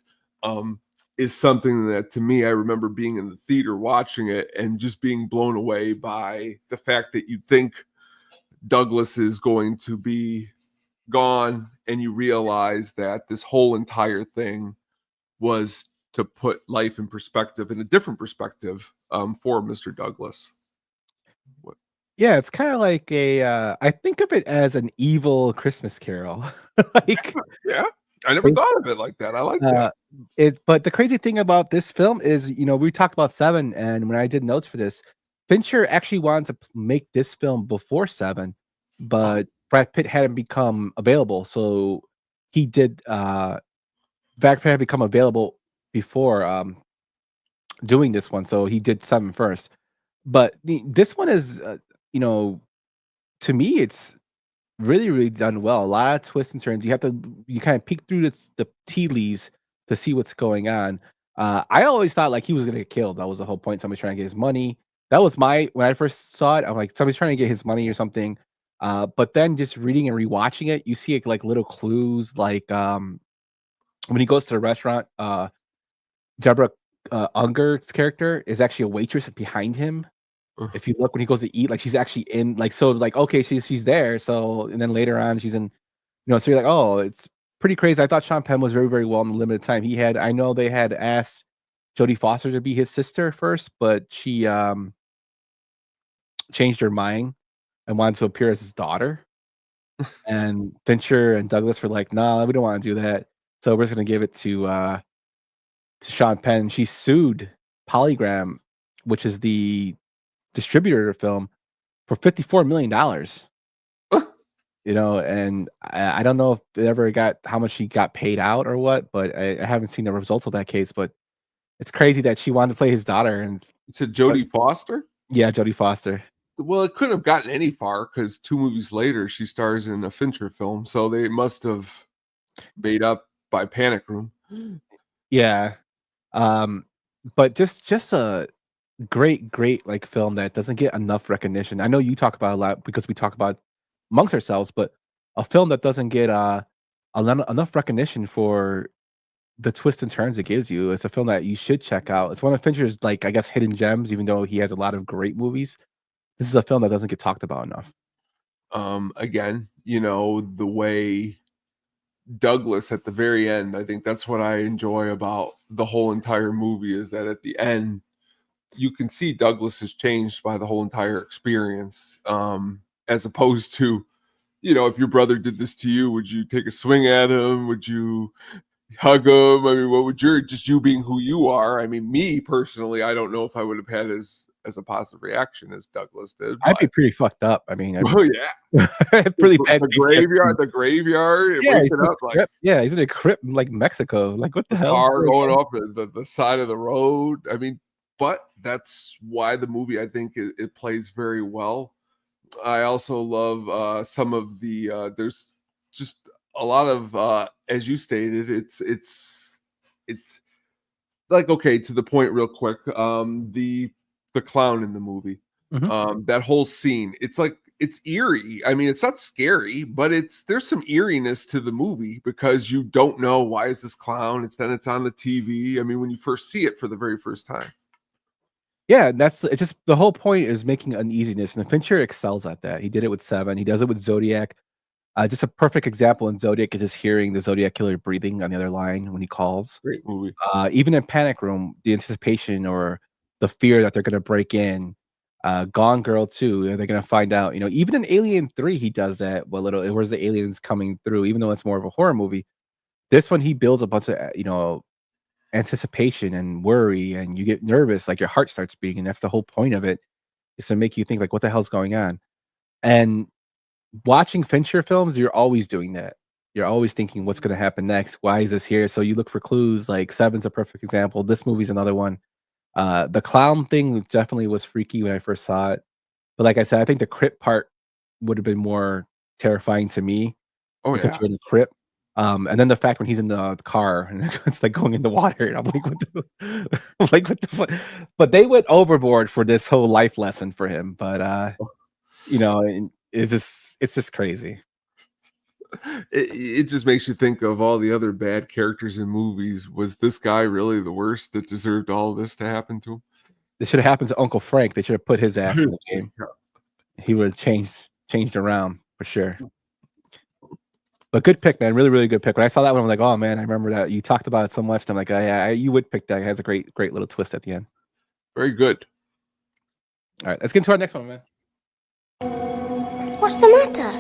is something that, to me, I remember being in the theater watching it and just being blown away by the fact that you think Douglas is going to be gone, and you realize that this whole entire thing was to put life in perspective, in a different perspective, for Mr. Douglas. Yeah, it's kind of like I think of it as an evil Christmas Carol. Like, yeah, I never thought of it like that. I like that. But the crazy thing about this film is, we talked about Seven, and when I did notes for this, Fincher actually wanted to make this film before Seven, but Brad Pitt hadn't become available, so he did. Brad Pitt had become available before doing this one, so he did Seven first. But this one is, to me, it's really, really done well. A lot of twists and turns. You kind of peek through the tea leaves to see what's going on. I always thought like he was gonna get killed. That was the whole point. Somebody's trying to get his money. That was when I first saw it, I'm like, somebody's trying to get his money or something. But then just reading and rewatching it, you see like little clues, like when he goes to the restaurant, Deborah Unger's character is actually a waitress behind him. If you look when he goes to eat, like she's actually in, like, so like, okay, she's there. So, and then later on she's in, so you're like, oh, it's pretty crazy. I thought Sean Penn was very, very well in the limited time he had. I know they had asked Jodie Foster to be his sister first, but she changed her mind and wanted to appear as his daughter. And Fincher and Douglas were like, nah, we don't want to do that. So we're just gonna give it to Sean Penn. She sued Polygram, which is the distributor of the film, for $54 million. And I don't know if they ever got how much she got paid out or what, but I haven't seen the results of that case. But it's crazy that she wanted to play his daughter. And it's a Jodie Foster? Yeah, Jodie Foster. Well, it couldn't have gotten any far because 2 movies later she stars in a Fincher film, so they must have made up by Panic Room. Yeah. But just great like film that doesn't get enough recognition. I know you talk about it a lot because we talk about amongst ourselves, but a film that doesn't get enough recognition for the twists and turns it gives you. It's a film that you should check out. It's one of Fincher's, like, I guess, hidden gems, even though he has a lot of great movies. This is a film that doesn't get talked about enough. Again, the way Douglas at the very end, I think that's what I enjoy about the whole entire movie, is that at the end you can see Douglas is changed by the whole entire experience, as opposed to, if your brother did this to you, would you take a swing at him? Would you hug him? I mean, what would you being who you are? I mean, me personally, I don't know if I would have had as a positive reaction as Douglas did. I'd be pretty fucked up. I mean, oh yeah, pretty bad. The graveyard, Yeah, waking up like he's in a crypt in like Mexico. Like, what the hell? car going off the side of the road. I mean, but that's why the movie, I think, it plays very well. I also love some of the there's just a lot of as you stated, it's like, okay, to the point real quick. The clown in the movie, that whole scene, it's like, it's eerie. I mean, it's not scary, but there's some eeriness to the movie because you don't know, why is this clown? It's on the TV. I mean, when you first see it for the very first time. Yeah, it's just the whole point is making uneasiness, and Fincher excels at that. He did it with Seven. He does it with Zodiac. Just a perfect example in Zodiac is just hearing the Zodiac killer breathing on the other line when he calls. Great movie. Even in Panic Room, the anticipation or the fear that they're going to break in. Gone Girl too. They're going to find out. Even in Alien 3, he does that. Where's the aliens coming through? Even though it's more of a horror movie, this one he builds a bunch of anticipation and worry, and you get nervous, like your heart starts beating, and that's the whole point of it, is to make you think like, what the hell's going on? And watching Fincher films, you're always doing that. You're always thinking, what's going to happen next? Why is this here? So you look for clues. Like Seven's a perfect example. This movie's another one. The clown thing definitely was freaky when I first saw it. But like I said, I think the crypt part would have been more terrifying to me. Oh, because yeah. you're in the crypt. And then the fact when he's in the car and it's like going in the water, and I'm like, what the fuck? But they went overboard for this whole life lesson for him. But it's just crazy. It just makes you think of all the other bad characters in movies. Was this guy really the worst that deserved all of this to happen to him? This should have happened to Uncle Frank. They should have put his ass in the game. He would have changed around for sure. But good pick, man. Really, really good pick. When I saw that one, I'm like, oh man, I remember that. You talked about it so much. And I'm like, yeah, you would pick that. It has a great little twist at the end. Very good. All right, let's get into our next one, man. What's the matter?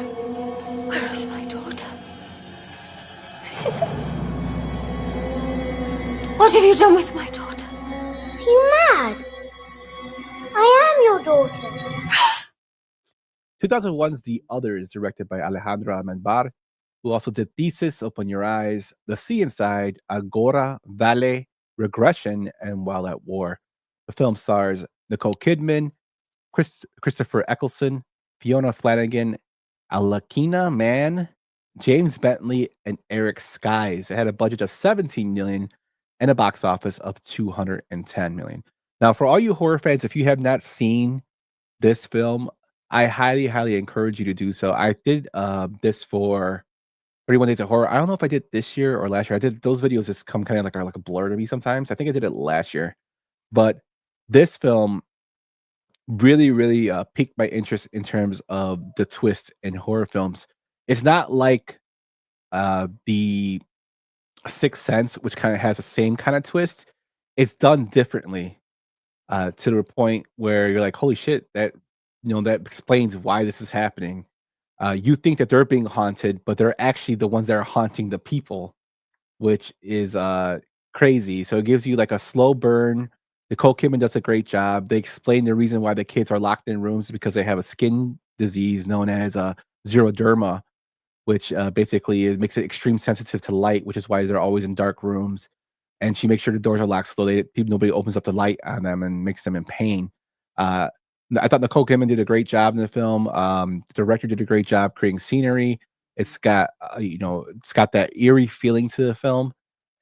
Where is my daughter? What have you done with my daughter? Are you mad? I am your daughter. 2001's The Others, directed by Alejandro Amenbar, who also did Thesis, Open Your Eyes, The Sea Inside, Agora, Vale, Regression, and While at War. The film stars Nicole Kidman, Christopher Eccleston, Fiona Flanagan, Alakina Mann, James Bentley, and Eric Skies. It had a budget of $17 million and a box office of $210 million. Now, for all you horror fans, if you have not seen this film, I highly, highly encourage you to do so. I did this for 31 Days of Horror. I don't know if I did this year or last year. I did those videos just come kind of like a blur to me sometimes. I think I did it last year. But this film really, really piqued my interest in terms of the twist in horror films. It's not like the Sixth Sense, which kind of has the same kind of twist. It's done differently to the point where you're like, holy shit, that explains why this is happening. You think that they're being haunted, but they're actually the ones that are haunting the people, which is crazy. So it gives you like a slow burn. Nicole Kidman does a great job. They explain the reason why the kids are locked in rooms because they have a skin disease known as xeroderma, which basically makes it extreme sensitive to light, which is why they're always in dark rooms. And she makes sure the doors are locked so nobody opens up the light on them and makes them in pain. I thought Nicole Kidman did a great job in the film. The director did a great job creating scenery. It's got it's got that eerie feeling to the film,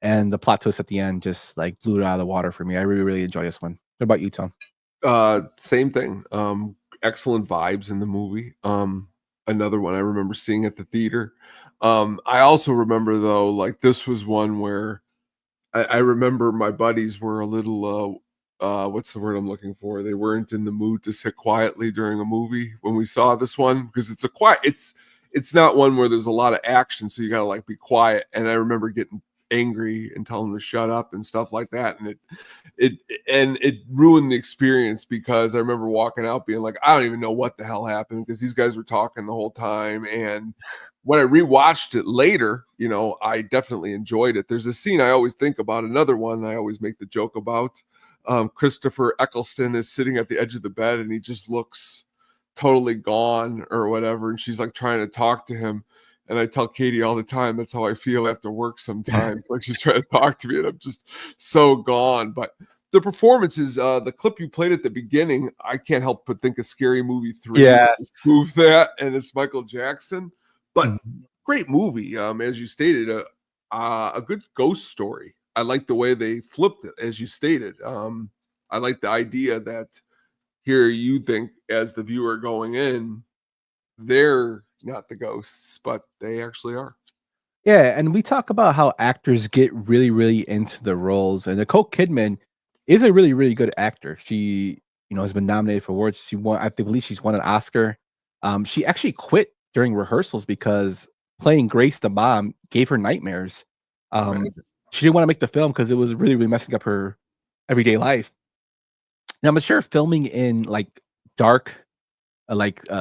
and the plot twist at the end just like blew it out of the water for me. I really, really enjoy this one. What about you, Tom? Same thing. Excellent vibes in the movie. Another one I remember seeing at the theater. I also remember though, like this was one where I remember my buddies were a little what's the word I'm looking for? They weren't in the mood to sit quietly during a movie when we saw this one because it's not one where there's a lot of action, so you gotta like be quiet. And I remember getting angry and telling them to shut up and stuff like that. And it ruined the experience because I remember walking out being like, I don't even know what the hell happened because these guys were talking the whole time. And when I rewatched it later, I definitely enjoyed it. There's a scene I always think about, another one I always make the joke about. Christopher Eccleston is sitting at the edge of the bed and he just looks totally gone or whatever. And she's like trying to talk to him. And I tell Katie all the time, that's how I feel after work sometimes. Like she's trying to talk to me and I'm just so gone. But the performances, the clip you played at the beginning, I can't help but think of Scary Movie 3. Yes. Move that, and it's Michael Jackson. But great movie, as you stated, a good ghost story. I like the way they flipped it, as you stated. I like the idea that here you think, as the viewer going in, they're not the ghosts, but they actually are. Yeah, and we talk about how actors get really, really into the roles, and Nicole Kidman is a really, really good actor. She, has been nominated for awards. She won, I believe, she's won an Oscar. She actually quit during rehearsals because playing Grace the mom gave her nightmares. She didn't want to make the film because it was really, really messing up her everyday life. Now, I'm sure filming in like dark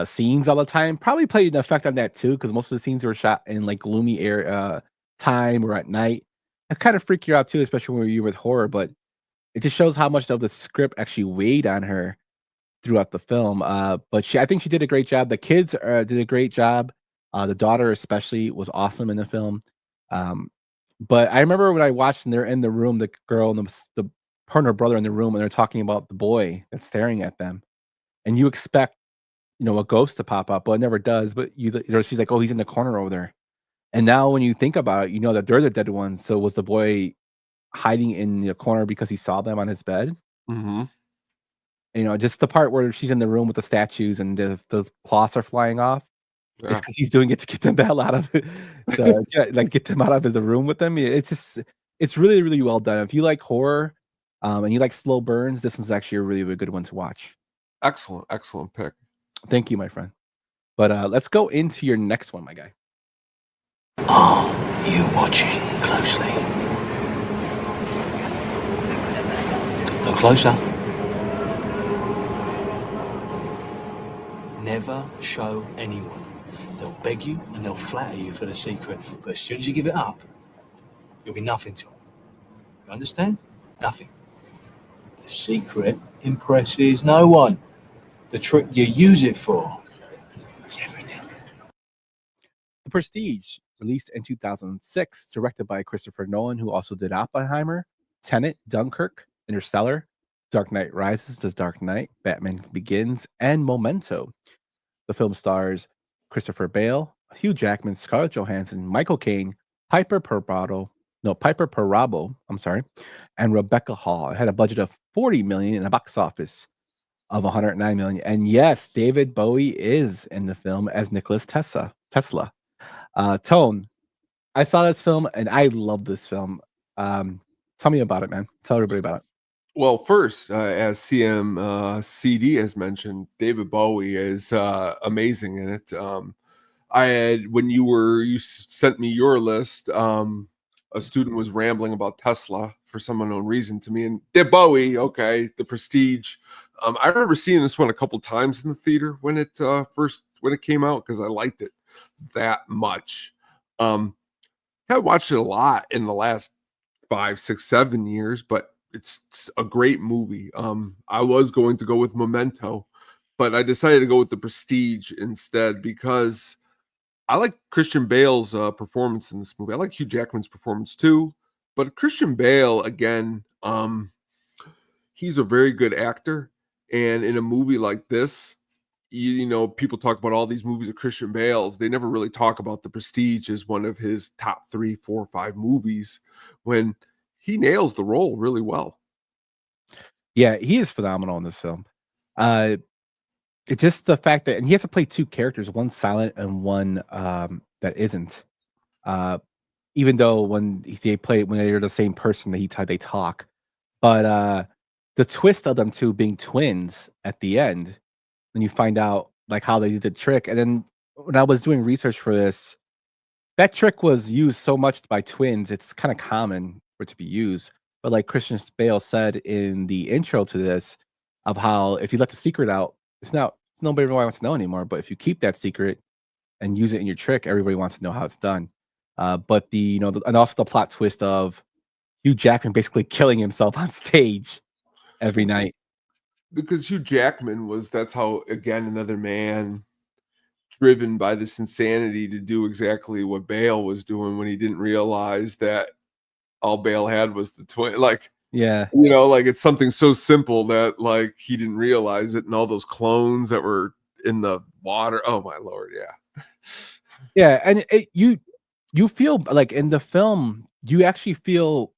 scenes all the time probably played an effect on that too, because most of the scenes were shot in like gloomy air time or at night. It kind of freak you out too, especially when you're with horror, but it just shows how much of the script actually weighed on her throughout the film. But I think she did a great job. The kids did a great job. The daughter especially was awesome in the film. But I remember when I watched and they're in the room, the girl and her and her brother in the room, and they're talking about the boy that's staring at them, and you expect a ghost to pop up, but it never does. But she's like, oh, he's in the corner over there. And now when you think about it, that they're the dead ones. So was the boy hiding in the corner because he saw them on his bed? Just the part where she's in the room with the statues and the cloths are flying off. It's because he's doing it to get them the hell out of it. Get them out of the room with them. It's really, really well done. If you like horror and you like slow burns, this one's actually a really, really good one to watch. Excellent pick. Thank you, my friend. But let's go into your next one, my guy. Are you watching closely? Look closer. Never show anyone. They'll beg you and they'll flatter you for the secret, but as soon as you give it up, you'll be nothing to them. You understand? Nothing. The secret impresses no one. The trick you use it for is everything. The Prestige, released in 2006, directed by Christopher Nolan, who also did Oppenheimer, Tenet, Dunkirk, Interstellar, Dark Knight Rises, The Dark Knight, Batman Begins, and Memento. The film stars Christopher Bale, Hugh Jackman, Scarlett Johansson, Michael Caine, Piper Perabo, and Rebecca Hall. It had a budget of $40 million and a box office of $109 million. And yes, David Bowie is in the film as Nicholas Tesla. Tone, I saw this film and I love this film. Tell me about it, man. Tell everybody about it. Well, first, as CD has mentioned, David Bowie is amazing in it. I had, when you sent me your list, a student was rambling about Tesla for some unknown reason to me, and David Bowie, okay, The Prestige. I remember seeing this one a couple times in the theater when it came out because I liked it that much. I watched it a lot in the last 5, 6, 7 years, but it's a great movie. I was going to go with Memento, but I decided to go with The Prestige instead because I like Christian Bale's performance in this movie. I like Hugh Jackman's performance too, but Christian Bale, again, he's a very good actor. And in a movie like this, people talk about all these movies of Christian Bale's. They never really talk about The Prestige as one of his top 3, 4, 5 movies when he nails the role really well. Yeah, he is phenomenal in this film. Uh, it's just the fact that, and he has to play two characters, one silent and one that isn't. Uh, even though when they're the same person, they talk. But the twist of them two being twins at the end, when you find out like how they did the trick, and then when I was doing research for this, that trick was used so much by twins. It's kind of common for it to be used. But like Christian Bale said in the intro to this, of how if you let the secret out, it's not nobody really wants to know anymore. But if you keep that secret and use it in your trick, everybody wants to know how it's done. But and also the plot twist of Hugh Jackman basically killing himself on stage every night. Because Hugh Jackman that's how, again, another man driven by this insanity to do exactly what Bale was doing when he didn't realize that all Bale had was the twin. Like, Yeah. like it's something so simple that like he didn't realize it, and all those clones that were in the water. Oh my Lord, yeah. Yeah, and you feel like in the film, you actually feel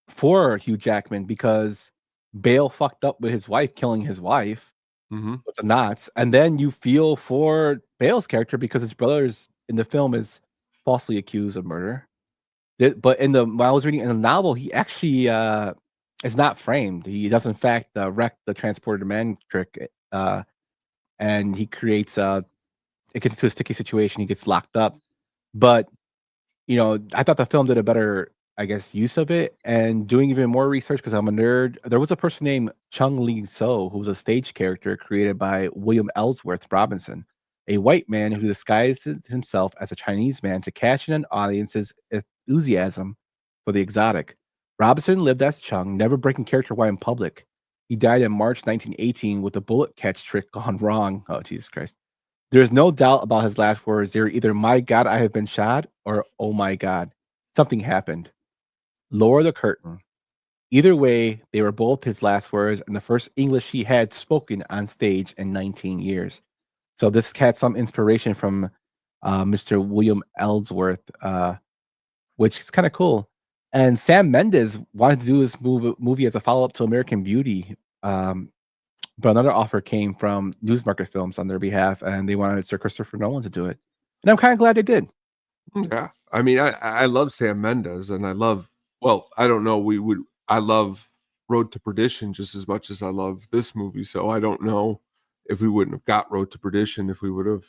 for Hugh Jackman because Bale fucked up with his wife, killing his wife with the knots, and then you feel for Bale's character because his brother's in the film is falsely accused of murder. But when I was reading in the novel, he actually is not framed. He does in fact wreck the transporter man trick, and he creates it gets into a sticky situation. He gets locked up, but I thought the film did a better, I guess, use of it. And doing even more research because I'm a nerd, there was a person named Chung Lee So who was a stage character created by William Ellsworth Robinson, a white man who disguised himself as a Chinese man to cash in an audience's enthusiasm for the exotic. Robinson lived as Chung, never breaking character while in public. He died in March 1918 with a bullet catch trick gone wrong. Oh, Jesus Christ. There's no doubt about his last words. They're either "My God, I have been shot," or "Oh my God, something happened." Lower the curtain. Either way, they were both his last words and the first English he had spoken on stage in 19 years. So this had some inspiration from Mr. William Ellsworth, which is kind of cool. And Sam Mendes wanted to do this movie as a follow up to American Beauty. But another offer came from Newsmarket Films on their behalf, and they wanted Sir Christopher Nolan to do it. And I'm kind of glad they did. Yeah. I mean, I love Sam Mendes, and I don't know, I love Road to Perdition just as much as I love this movie. So I don't know if we wouldn't have got Road to Perdition if he would have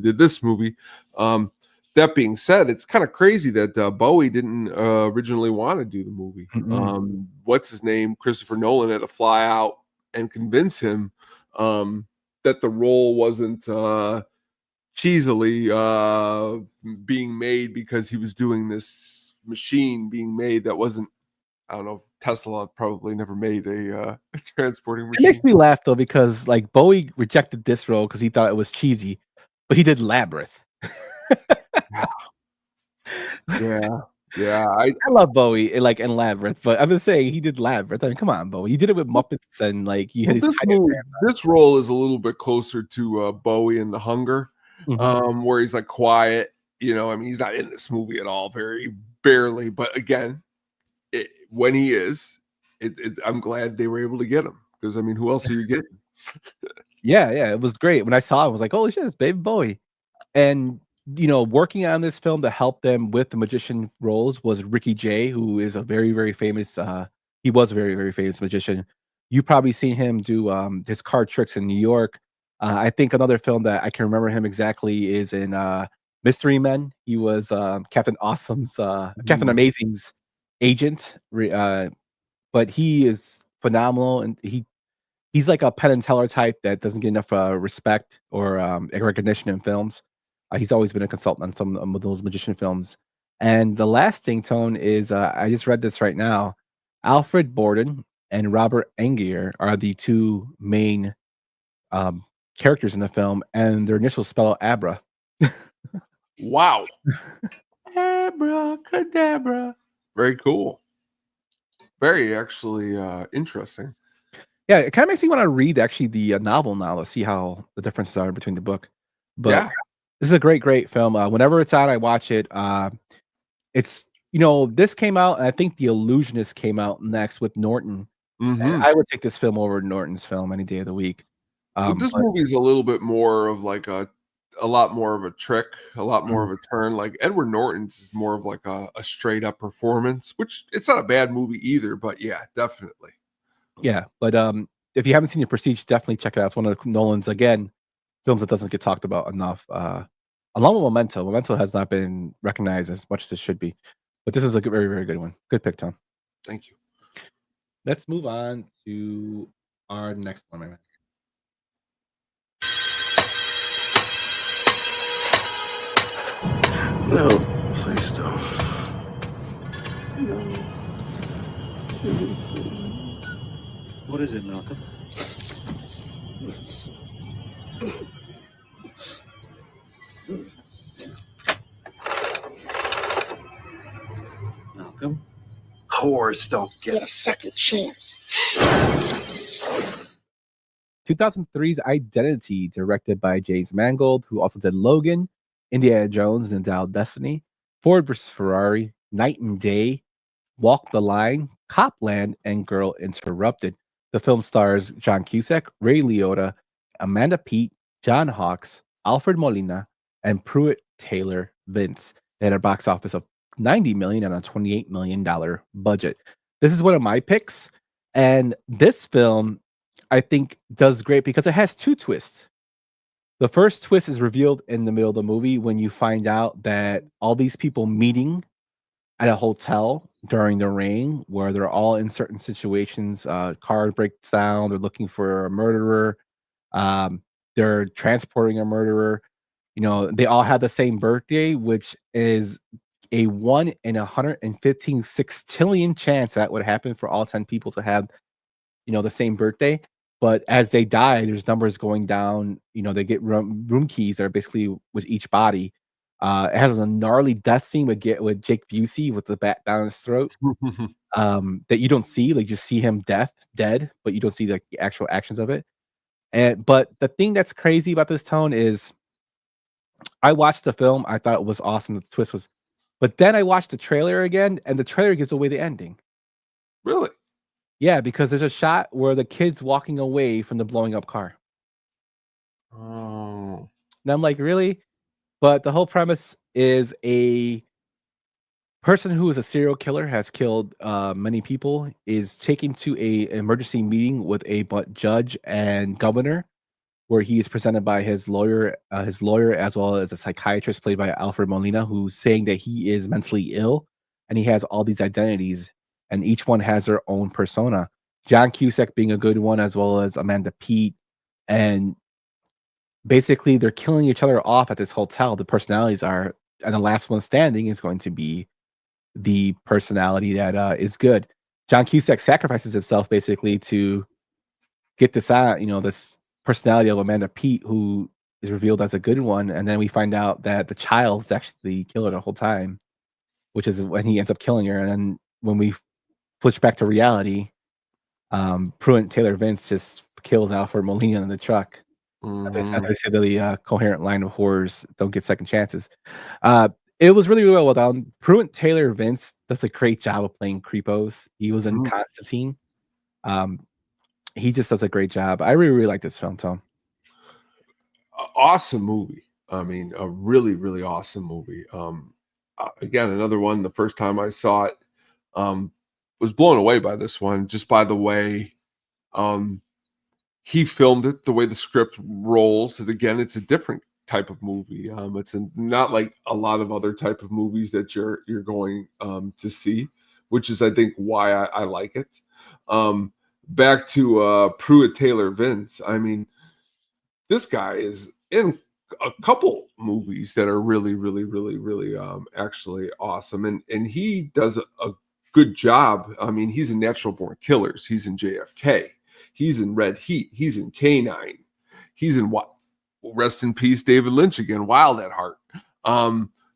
did this movie. That being said, it's kind of crazy that Bowie didn't originally want to do the movie. What's his name? Christopher Nolan had to fly out and convince him that the role wasn't cheesily being made because he was doing this machine being made that wasn't. I don't know. Tesla probably never made a transporting machine. It makes me laugh though because like Bowie rejected this role because he thought it was cheesy, but he did Labyrinth. Yeah. I love Bowie and Labyrinth, but I'm just saying he did Labyrinth. I mean, come on, Bowie. You did it with Muppets and like he had this role is a little bit closer to Bowie in The Hunger, where he's like quiet. I mean, he's not in this movie at all, very barely. But again, when he is, I'm glad they were able to get him because I mean, who else are you getting? Yeah, it was great. When I saw him, I was like, "Holy shit, it's Baby Bowie!" And working on this film to help them with the magician roles was Ricky Jay, who is a very, very famous. He was a very, very famous magician. You probably seen him do his card tricks in New York. I think another film that I can remember him exactly is in Mystery Men. He was Captain Amazing's agent, but he is phenomenal, and he's like a Penn and Teller type that doesn't get enough respect or recognition in films. He's always been a consultant on some of those magician films. And the last thing, Tone, is I just read this right now. Alfred Borden and Robert Angier are the two main characters in the film, and their initials spell out Abra. Wow. Abracadabra. Very cool. Very actually interesting. Yeah, it kind of makes me want to read actually the novel now to see how the differences are between the book. But yeah, this is a great, great film. Whenever it's out, I watch it. It's this came out, and I think The Illusionist came out next with Norton. And I would take this film over Norton's film any day of the week. But this But movie's a little bit more of like a lot more of a trick, a lot more of a turn. Like Edward Norton's is more of like a straight up performance, which it's not a bad movie either, but yeah, definitely. yeah, but if you haven't seen The Prestige, definitely check it out. It's one of Nolan's, again, films that doesn't get talked about enough. Along with Memento. Memento has not been recognized as much as it should be. But this is a very, very good one. Good pick, Tom. Thank you. Let's move on to our next one, my man. No, please don't. No. Please. What is it, Malcolm? Malcolm? Whores don't get a second chance. 2003's Identity, directed by James Mangold, who also did Logan, Indiana Jones and the Dial of Destiny, Ford vs. Ferrari, Night and Day, Walk the Line, Copland, and Girl Interrupted. The film stars John Cusack, Ray Liotta, Amanda Peet, John Hawkes, Alfred Molina, and Pruitt Taylor Vince. They had a box office of $90 million and a $28 million budget. This is one of my picks, and this film, I think, does great because it has two twists. The first twist is revealed in the middle of the movie when you find out that all these people meeting at a hotel during the rain, where they're all in certain situations, car breaks down, they're looking for a murderer, they're transporting a murderer. You know, they all have the same birthday, which is a 1 in 115 sextillion chance that would happen for all 10 people to have, you know, the same birthday. But as they die, there's numbers going down. You know, they get room keys that are basically with each body. It has a gnarly death scene with Jake Busey with the bat down his throat. That you don't see, like, just see him dead, but you don't see the actual actions of it. But the thing that's crazy about this tone is, I watched the film, I thought it was awesome. The twist was, but then I watched the trailer again, and the trailer gives away the ending. Really? Yeah, because there's a shot where the kid's walking away from the blowing up car. Oh. And I'm like, really? But the whole premise is a person who is a serial killer, has killed many people, is taken to a emergency meeting with a judge and governor, where he is presented by his lawyer as well as a psychiatrist played by Alfred Molina, who's saying that he is mentally ill and he has all these identities, and each one has their own persona. John Cusack being a good one, as well as Amanda Peet, and basically they're killing each other off at this hotel. The personalities are, and the last one standing is going to be the personality that is good. John Cusack sacrifices himself basically to get this out, this personality of Amanda Peet, who is revealed as a good one, and then we find out that the child is actually the killer the whole time, which is when he ends up killing her. And then when we switch back to reality, Pruitt Taylor Vince just kills Alfred Molina in the truck. They say the coherent line of horrors don't get second chances. It was really, really well done. Pruitt Taylor Vince does a great job of playing creepos. He was in Constantine. He just does a great job. I really, really like this film, Tom. Awesome movie. I mean, a really, really awesome movie. Again, another one. The first time I saw it, was blown away by this one, just by the way he filmed it, the way the script rolls. And again, it's a different type of movie. It's not like a lot of other type of movies that you're going to see, which is, I think, why I like it. Back to Pruitt Taylor Vince. I mean, this guy is in a couple movies that are really, really, really, really actually awesome, and he does a good job. I mean, he's in Natural Born Killers. He's in JFK. He's in Red Heat. He's in K9. He's in what? Rest in peace, David Lynch again. Wild at Heart.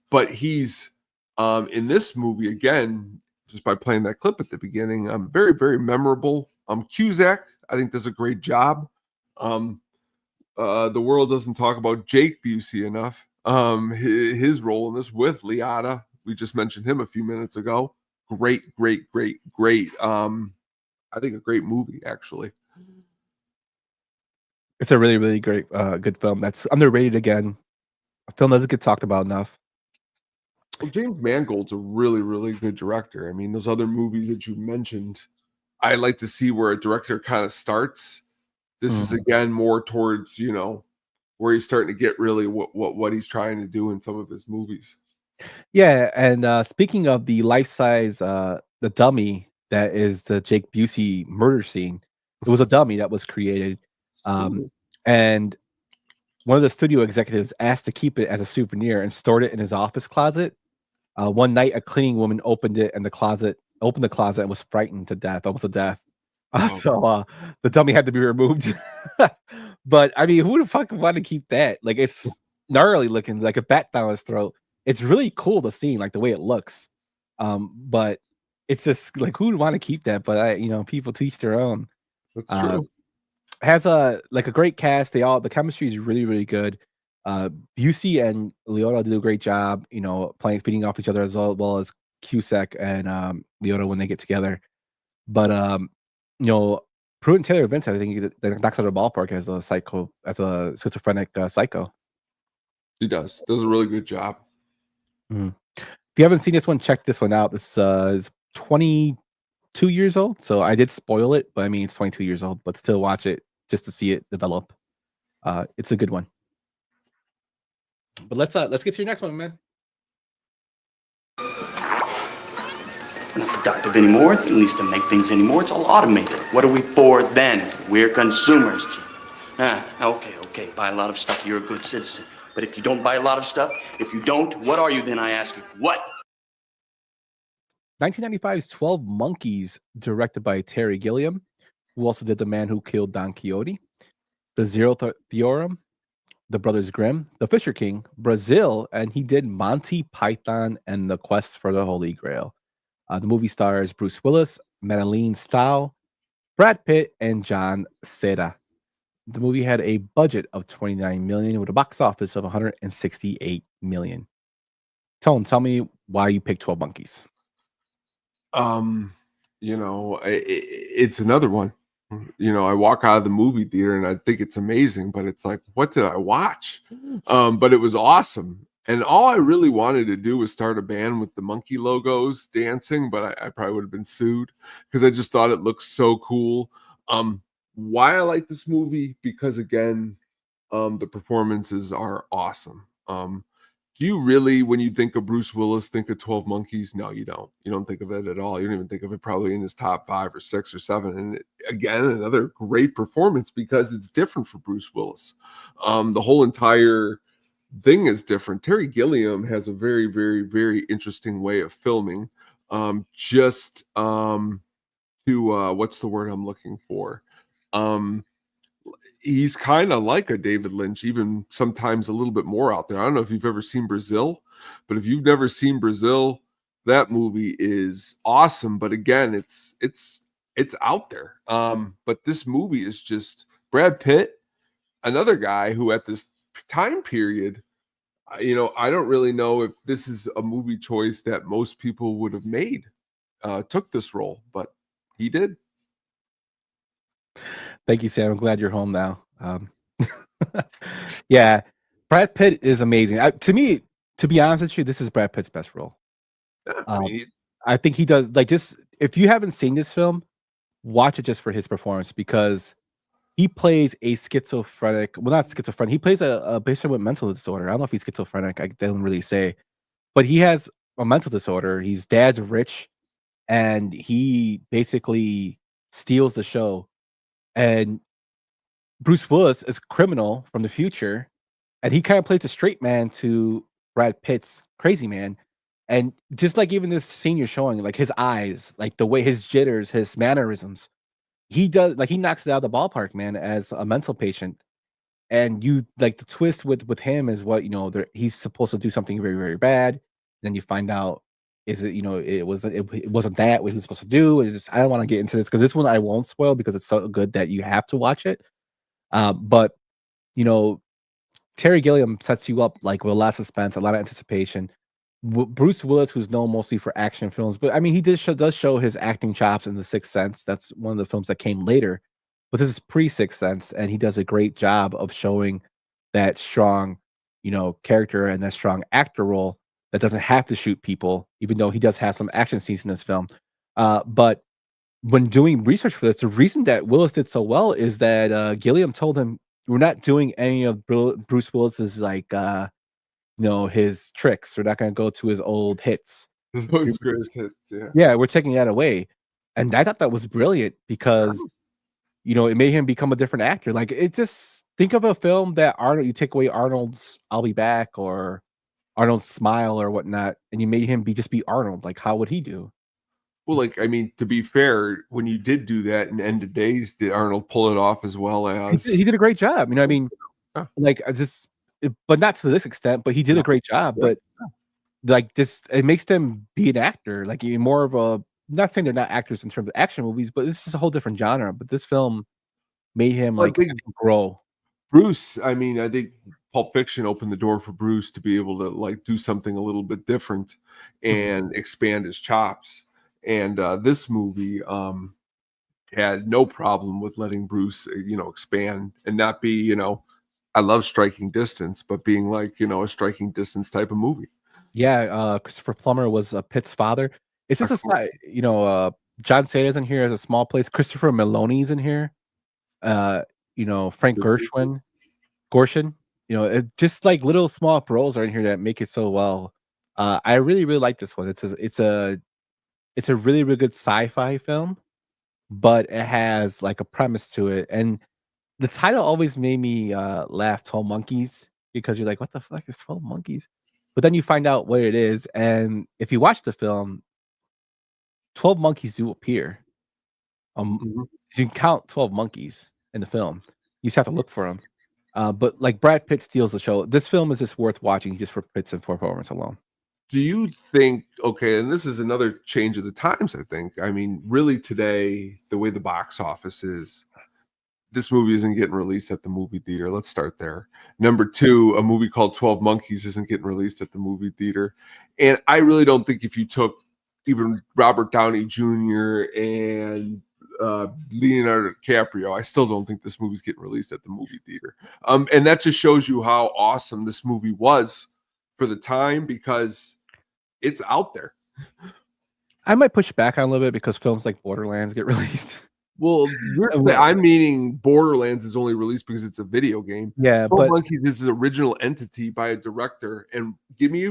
But he's in this movie again, just by playing that clip at the beginning. Very, very memorable. Cusack, I think, does a great job. The world doesn't talk about Jake Busey enough. His role in this with Liotta, we just mentioned him a few minutes ago. Great. I think a great movie actually. It's a really, really great, good film. That's underrated again. A film doesn't get talked about enough. Well, James Mangold's a really, really good director. I mean, those other movies that you mentioned, I like to see where a director kind of starts. This is again more towards, where he's starting to get really what he's trying to do in some of his movies. Yeah, and speaking of the life size, the dummy that is the Jake Busey murder scene, it was a dummy that was created, and one of the studio executives asked to keep it as a souvenir and stored it in his office closet. One night, a cleaning woman opened the closet and was frightened to death, almost to death. So the dummy had to be removed. But I mean, who the fuck would want to keep that? Like, it's gnarly looking, like a bat down his throat. It's really cool to see, like the way it looks. But it's just like, who would want to keep that? But people teach their own. That's true. Has a great cast. The chemistry is really, really good. Busey and Liotta do a great job, feeding off each other as well as Cusack and Liotta when they get together. But Pruitt Taylor Vincent, I think he knocks out of the ballpark as a schizophrenic psycho. He does a really good job. If you haven't seen this one, check this one out. This is 22 years old, so I did spoil it, but I mean it's 22 years old, but still watch it just to see it develop. It's a good one. But let's get to your next one, man. We're not productive anymore, at least to make things anymore. It's all automated. What are we for then? We're consumers. Okay, buy a lot of stuff, you're a good citizen. But if you don't buy a lot of stuff, if you don't, what are you then, I ask you? What? 1995's 12 Monkeys, directed by Terry Gilliam, who also did The Man Who Killed Don Quixote, The Zeroth Theorem, The Brothers Grimm, The Fisher King, Brazil, and he did Monty Python and the Quest for the Holy Grail. The movie stars Bruce Willis, Madeline Stowe, Brad Pitt, and John Cena. The movie had a budget of $29 million with a box office of $168 million. Tone, tell me why you picked 12 Monkeys. It's another one. I walk out of the movie theater and I think it's amazing, but it's like, what did I watch? But it was awesome. And all I really wanted to do was start a band with the monkey logos dancing, but I probably would have been sued because I just thought it looked so cool. Why I like this movie? Because again, the performances are awesome. Do you really, when you think of Bruce Willis, think of 12 Monkeys? No, you don't. You don't think of it at all. You don't even think of it probably in his top 5 or 6 or 7. And again, another great performance because it's different for Bruce Willis. The whole entire thing is different. Terry Gilliam has a very, very, very interesting way of filming. What's the word I'm looking for? He's kind of like a David Lynch, even sometimes a little bit more out there. I don't know if you've ever seen Brazil, but if you've never seen Brazil, that movie is awesome. But again, it's out there. But this movie is just Brad Pitt, another guy who at this time period, I don't really know if this is a movie choice that most people would have made, took this role, but he did. Thank you, Sam. I'm glad you're home now. Yeah, Brad Pitt is amazing. To me, to be honest with you, this is Brad Pitt's best role. I think he does, just if you haven't seen this film, watch it just for his performance because he plays a schizophrenic. Well, not schizophrenic. He plays a patient with mental disorder. I don't know if he's schizophrenic. I don't really say, but he has a mental disorder. His dad's rich, and he basically steals the show. And Bruce Willis is a criminal from the future, and he kind of plays a straight man to Brad Pitt's crazy man. And just like even this scene you're showing, like his eyes, like the way his jitters, his mannerisms, he knocks it out of the ballpark, man, as a mental patient. And you like the twist with him is what he's supposed to do something very, very bad. Then you find out it wasn't that what he was supposed to do. It's just, I don't want to get into this because this one I won't spoil because it's so good that you have to watch it. But Terry Gilliam sets you up like with a lot of suspense, a lot of anticipation. Bruce Willis, who's known mostly for action films, but I mean, he does show his acting chops in The Sixth Sense. That's one of the films that came later, but this is pre Sixth Sense, and he does a great job of showing that strong, character and that strong actor role that doesn't have to shoot people, even though he does have some action scenes in this film. But when doing research for this, the reason that Willis did so well is that Gilliam told him, "We're not doing any of Bruce Willis's his tricks. We're not gonna go to his old hits. Those greatest hits, yeah. Yeah, we're taking that away." And I thought that was brilliant because, it made him become a different actor. Like, it just think of a film that you take away Arnold's "I'll Be Back" or Arnold's "Smile" or whatnot, and you made him just be Arnold. Like, how would he do? Well, like, I mean, to be fair, when you did do that in End of Days, did Arnold pull it off as well as He did a great job. I mean, Yeah. like but not to this extent, but he did a great job. Yeah. But like, just it makes them be an actor. Like, you're more of a, not saying they're not actors in terms of action movies, but it's just a whole different genre. But this film made him Well, I think grow. Bruce, I mean, I think Pulp Fiction opened the door for Bruce to be able to like do something a little bit different and expand his chops. And this movie had no problem with letting Bruce, expand and not be, I love Striking Distance, but being like, a Striking Distance type of movie. Yeah, Christopher Plummer was Pitt's father. It's just John Cena's in here as a small place. Christopher Meloni's in here. Frank Gorshin. Just like little small roles are in here that make it so well. I really, really like this one. It's a really, really good sci-fi film, but it has like a premise to it. And the title always made me laugh, 12 Monkeys, because you're like, what the fuck is 12 Monkeys? But then you find out what it is. And if you watch the film, 12 monkeys do appear. So you can count 12 monkeys in the film. You just have to look for them. But like, Brad Pitt steals the show. This film is just worth watching just for Pitt's performance alone. Do you think, okay, and this is another change of the times, I think. I mean, really today, the way the box office is, this movie isn't getting released at the movie theater. Let's start there. Number two, a movie called 12 Monkeys isn't getting released at the movie theater. And I really don't think if you took even Robert Downey Jr. and Leonardo DiCaprio, I still don't think this movie's getting released at the movie theater. And that just shows you how awesome this movie was for the time, because it's out there. I might push back on a little bit because films like Borderlands get released. Well, I'm meaning Borderlands is only released because it's a video game. Yeah, 12 but Monkeys is an original entity by a director. And give me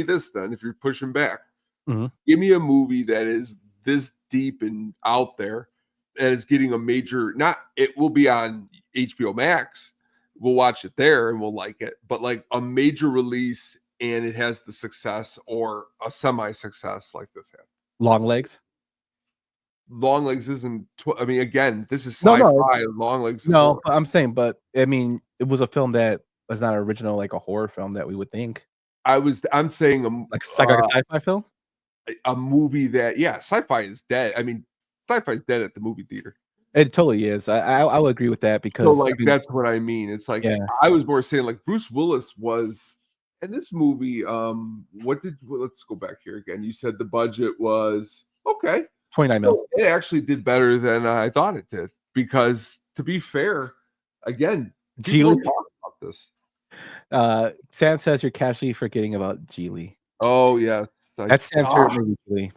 this then, if you're pushing back. Give me a movie that is this deep and out there and is getting a major, it will be on HBO Max. We'll watch it there and we'll like it. But like a major release and it has the success or a semi-success like this had. Longlegs. Longlegs isn't. I mean, again, this is sci-fi. No. Longlegs. Is No, I'm saying, but I mean, it was a film that was not original, like a horror film that we would think. I'm saying like a sci-fi film. A movie that, sci-fi is dead. I mean, sci-fi is dead at the movie theater. It totally is. I will agree with that because so that's what I mean. It's like I was more saying like Bruce Willis was in this movie. Let's go back here again. You said the budget was okay. 29 mil. It actually did better than I thought it did, because to be fair, again, people don't talk about this. Sam says you're casually forgetting about Geely. Oh yeah, that's Sam's favorite movie.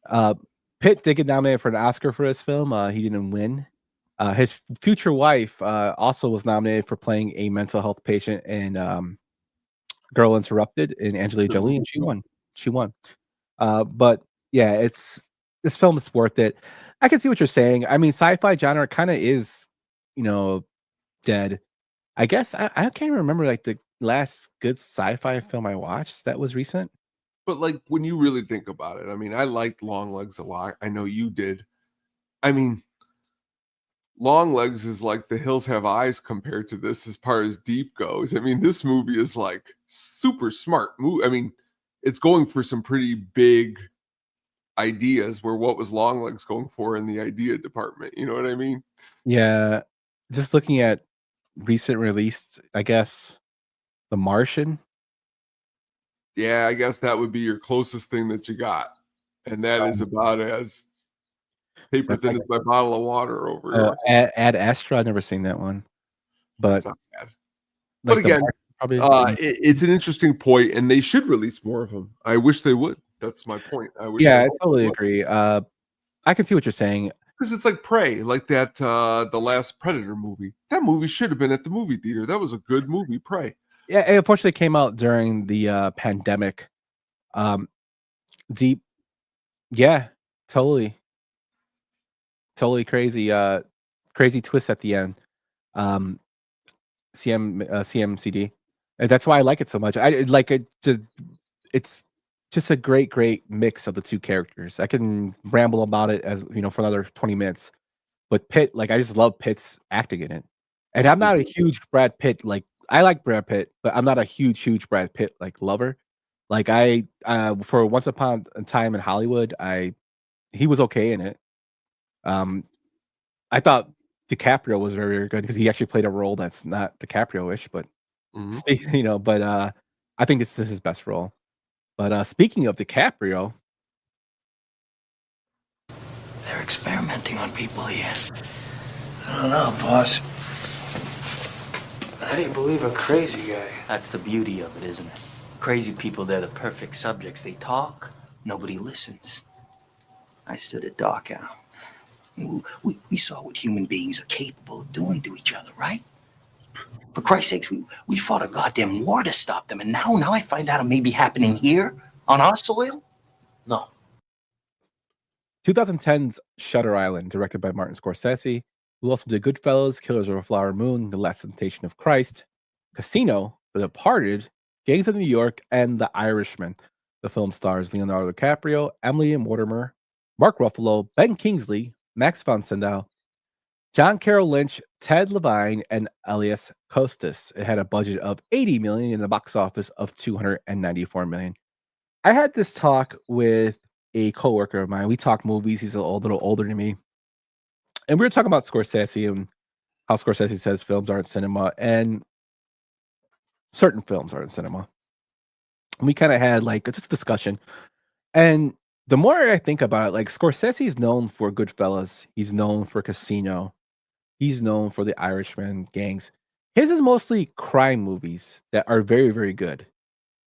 Geely. Pitt did get nominated for an Oscar for this film. He didn't win. His future wife also was nominated for playing a mental health patient in Girl Interrupted in Angelina Jolie, and she won. But yeah, this film is worth it. I can see what you're saying. I mean, sci-fi genre kind of is, dead. I guess I can't remember like the last good sci-fi film I watched that was recent. But like when you really think about it, I mean, I liked Longlegs a lot. I know you did. I mean, Longlegs is like The Hills Have Eyes compared to this as far as deep goes. I mean, this movie is like super smart. I mean, it's going for some pretty big ideas where what was Longlegs going for in the idea department? You know what I mean? Yeah. Just looking at recent released, I guess, The Martian. Yeah, I guess that would be your closest thing that you got. And that is about as paper thin as my bottle of water over here. Ad Astra. I've never seen that one, but It's not bad. But like again, probably. it's an interesting point, and they should release more of them. I wish they would. That's my point. I wish. Yeah, I totally agree. I can see what you're saying. Because it's like Prey, like that the last Predator movie. That movie should have been at the movie theater. That was a good movie, Prey. Yeah, it unfortunately came out during the pandemic. Deep. Yeah, totally crazy. Crazy twist at the end. CMCD. And that's why I like it so much. I like it. It's just a great mix of the two characters. I can ramble about it as for another 20 minutes. But Pitt, like I just love Pitt's acting in it. And I'm not a huge Brad Pitt, like I like Brad Pitt, but I'm not a huge Brad Pitt like lover. Like I for Once Upon a Time in Hollywood, he was okay in it. I thought DiCaprio was very good because he actually played a role that's not DiCaprio-ish, but I think this is his best role. But speaking of DiCaprio, They're experimenting on people here. I don't know, boss. How do you believe a crazy guy? That's the beauty of it, isn't it? Crazy people, they're the perfect subjects. They talk, nobody listens. I stood at Dachau. We saw what human beings are capable of doing to each other, right? For Christ's sakes, we fought a goddamn war to stop them, and now I find out it may be happening here on our soil? No. 2010's Shutter Island, directed by Martin Scorsese, who also did Goodfellas, Killers of a Flower Moon, The Last Temptation of Christ, Casino, The Departed, Gangs of New York, and The Irishman. The film stars Leonardo DiCaprio, Emily Mortimer, Mark Ruffalo, Ben Kingsley, Max von Sydow, John Carroll Lynch, Ted Levine, and Elias Costas. It had a budget of $80 million and a box office of $294 million. I had this talk with a coworker of mine. We talk movies. He's a little older than me. And we were talking about Scorsese and how Scorsese says films aren't cinema and certain films aren't cinema. And we kind of had like just discussion. And the more I think about it, like Scorsese is known for Goodfellas. He's known for Casino. He's known for The Irishman, Gangs. His is mostly crime movies that are very, very good.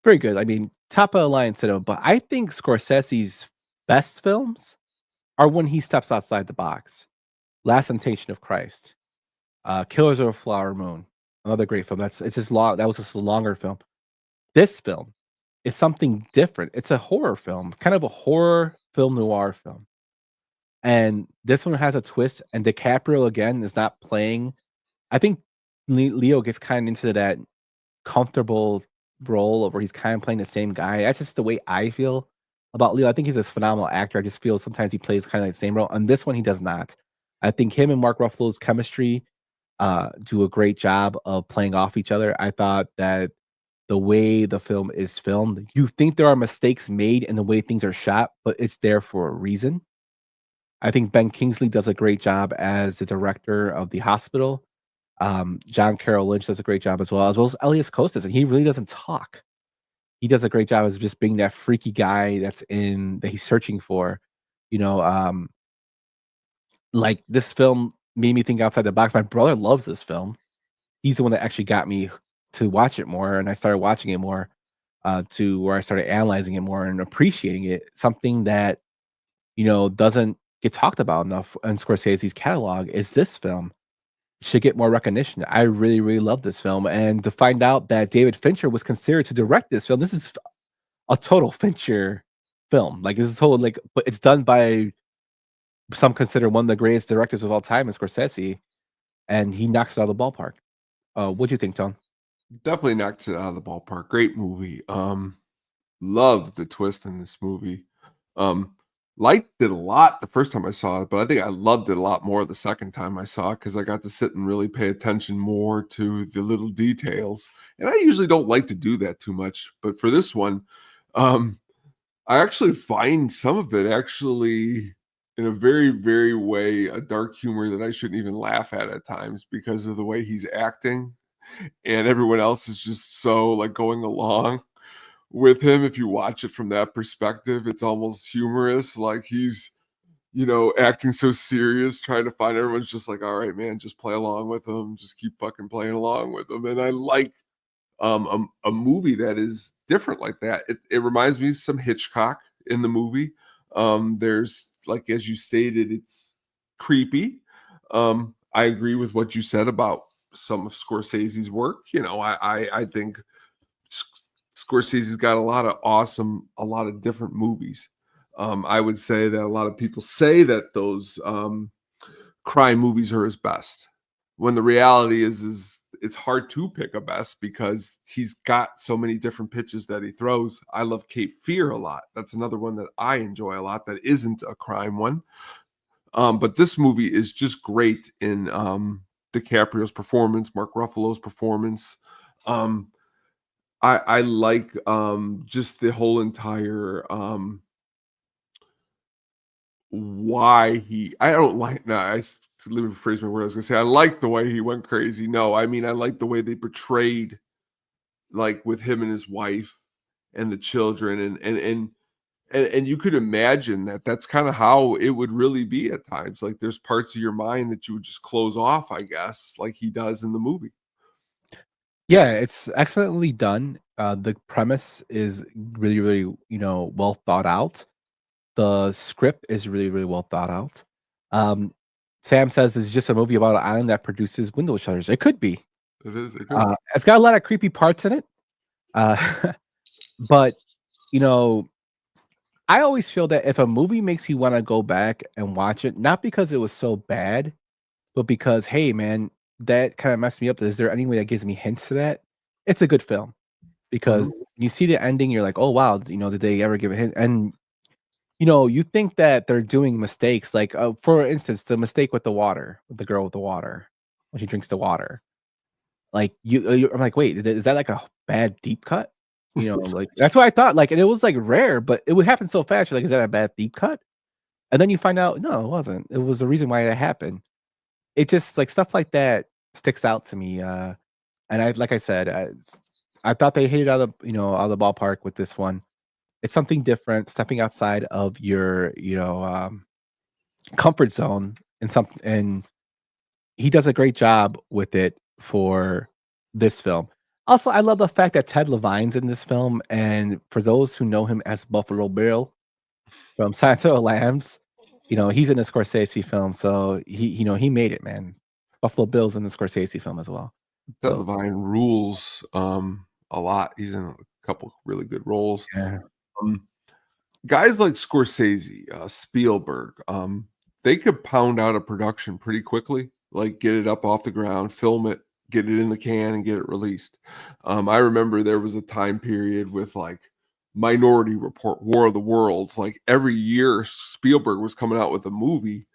Very good. I mean, top of the line cinema. But I think Scorsese's best films are when he steps outside the box. Last Temptation of Christ, Killers of a Flower Moon, another great film. It's just long. That was just a longer film. This film is something different. It's a horror film, kind of a horror film noir film. And this one has a twist. And DiCaprio again is not playing. I think Leo gets kind of into that comfortable role where he's kind of playing the same guy. That's just the way I feel about Leo. I think he's a phenomenal actor. I just feel sometimes he plays kind of the same role. On this one, he does not. I think him and Mark Ruffalo's chemistry do a great job of playing off each other. I thought that the way the film is filmed, you think there are mistakes made in the way things are shot, but it's there for a reason. I think Ben Kingsley does a great job as the director of The Hospital. John Carroll Lynch does a great job as well as Elias Costas, and he really doesn't talk. He does a great job as just being that freaky guy that he's searching for. Like this film made me think outside the box. My brother loves this film. He's the one that actually got me to watch it more, and I started watching it more to where I started analyzing it more and appreciating it. Something that doesn't get talked about enough in Scorsese's catalog is this film. Should get more recognition. I really, really love this film, and to find out that David Fincher was considered to direct this film, this is a total Fincher film. Like this is total but it's done by some consider one of the greatest directors of all time, is Scorsese, and he knocks it out of the ballpark. What'd you think, Tom? Definitely knocks it out of the ballpark. Great movie. Love the twist in this movie. Liked it a lot the first time I saw it, but I think I loved it a lot more the second time I saw it because I got to sit and really pay attention more to the little details. And I usually don't like to do that too much, but for this one, I actually find some of it actually in a very, very way a dark humor that I shouldn't even laugh at times because of the way he's acting, and everyone else is just so like going along. with him, if you watch it from that perspective, it's almost humorous. Like he's, acting so serious, trying to find everyone's just like, all right, man, just play along with him, just keep fucking playing along with him. And I like a movie that is different like that. It reminds me of some Hitchcock in the movie. There's like, as you stated, it's creepy. I agree with what you said about some of Scorsese's work. I think Scorsese's got a lot of different movies. I would say that a lot of people say that those crime movies are his best, when the reality is it's hard to pick a best because he's got so many different pitches that he throws. I love Cape Fear a lot. That's another one that I enjoy a lot that isn't a crime one. But this movie is just great in DiCaprio's performance, Mark Ruffalo's performance. I like just the whole entire I don't like, no, let me rephrase my word. I was gonna say I like the way he went crazy. No, I mean I like the way they portrayed, like with him and his wife and the children, and you could imagine that that's kind of how it would really be at times. Like there's parts of your mind that you would just close off, I guess, like he does in the movie. Yeah, it's excellently done. The premise is really, really, well thought out. The script is really, really well thought out. Sam says it's just a movie about an island that produces window shutters. It could be. It is. It's got a lot of creepy parts in it. But, I always feel that if a movie makes you want to go back and watch it, not because it was so bad, but because, hey, man, that kind of messed me up. Is there any way that gives me hints to that? It's a good film because you see the ending, you're like, oh, wow, did they ever give a hint? And you think that they're doing mistakes, like for instance, the mistake with the water, with the girl with the water when she drinks the water. Like I'm like, wait, is that like a bad deep cut? Like that's what I thought. Like, and it was like rare, but it would happen so fast. You're like, is that a bad deep cut? And then you find out, no, it wasn't. It was the reason why it happened. It just like stuff like that sticks out to me. And like I said, I thought they hit it out of out of the ballpark with this one. It's something different, stepping outside of your comfort zone, and he does a great job with it for this film. Also, I love the fact that Ted Levine's in this film, and for those who know him as Buffalo Bill from Silence of the Lambs, he's in a Scorsese film, so he made it, man. Buffalo Bill's in the Scorsese film as well. Ted Levine rules a lot. He's in a couple really good roles. Yeah. Guys like Scorsese, Spielberg, they could pound out a production pretty quickly, like get it up off the ground, film it, get it in the can, and get it released. I remember there was a time period with like Minority Report, War of the Worlds. Like every year, Spielberg was coming out with a movie.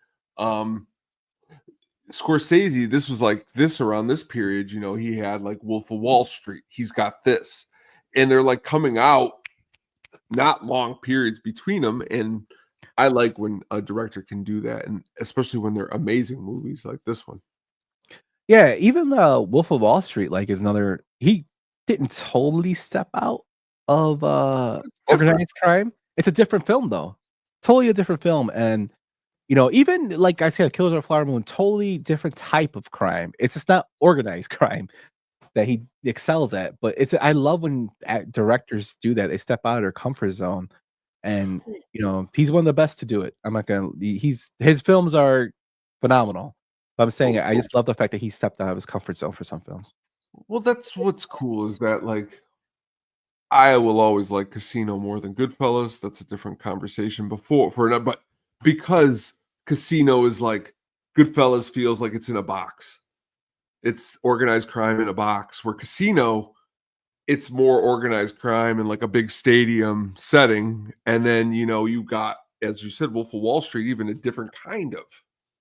Scorsese, this was like this around this period, he had like Wolf of Wall Street. He's got this, and they're like coming out, not long periods between them. And I like when a director can do that, and especially when they're amazing movies like this one. Yeah, even Wolf of Wall Street, like, is another. He didn't totally step out of organized crime. It's a different film, though. Totally a different film, and even like I said, Killers of the Flower Moon, totally different type of crime. It's just not organized crime that he excels at. But I love when directors do that. They step out of their comfort zone, and he's one of the best to do it. I'm not gonna. His films are phenomenal. But I'm saying I just love the fact that he stepped out of his comfort zone for some films. Well, that's what's cool is that like I will always like Casino more than Goodfellas. That's a different conversation but because Casino is like Goodfellas feels like it's in a box. It's organized crime in a box, where Casino, it's more organized crime in like a big stadium setting. And then, you got, as you said, Wolf of Wall Street, even a different kind of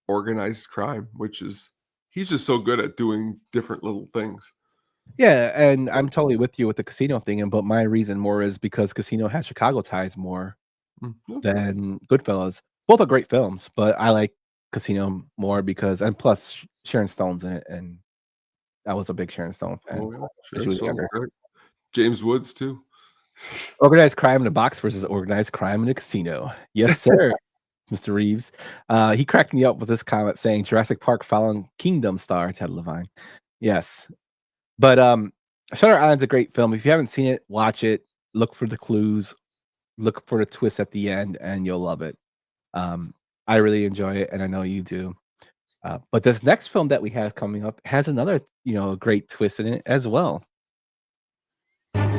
organized crime, which is, he's just so good at doing different little things. Yeah, and I'm totally with you with the Casino thing, but my reason more is because Casino has Chicago ties more than Goodfellas. Both are great films, but I like Casino more because, and plus Sharon Stone's in it, and I was a big Sharon Stone fan. Oh, yeah. Sharon Stone's great. James Woods too. Organized crime in a box versus organized crime in a casino. Yes, sir, Mr. Reeves. He cracked me up with this comment saying Jurassic Park Fallen Kingdom star Ted Levine. Yes. But Shutter Island's a great film. If you haven't seen it, watch it. Look for the clues. Look for the twist at the end, and you'll love it. I really enjoy it, and I know you do. But this next film that we have coming up has another, great twist in it as well.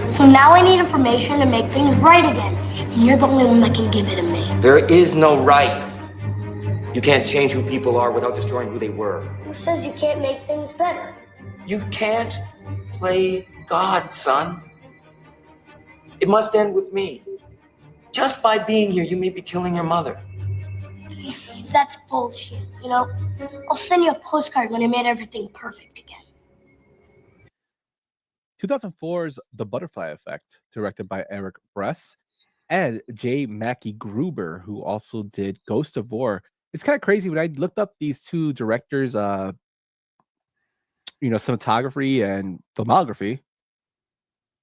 So now I need information to make things right again, and you're the only one that can give it to me. There is no right. You can't change who people are without destroying who they were. Who says you can't make things better? You can't play God, son. It must end with me. Just by being here, you may be killing your mother. That's bullshit, I'll send you a postcard when I made everything perfect again. 2004's The Butterfly Effect, directed by Eric Bress and J. Mackie Gruber, who also did Ghost of War. It's kind of crazy when I looked up these two directors, cinematography and filmography.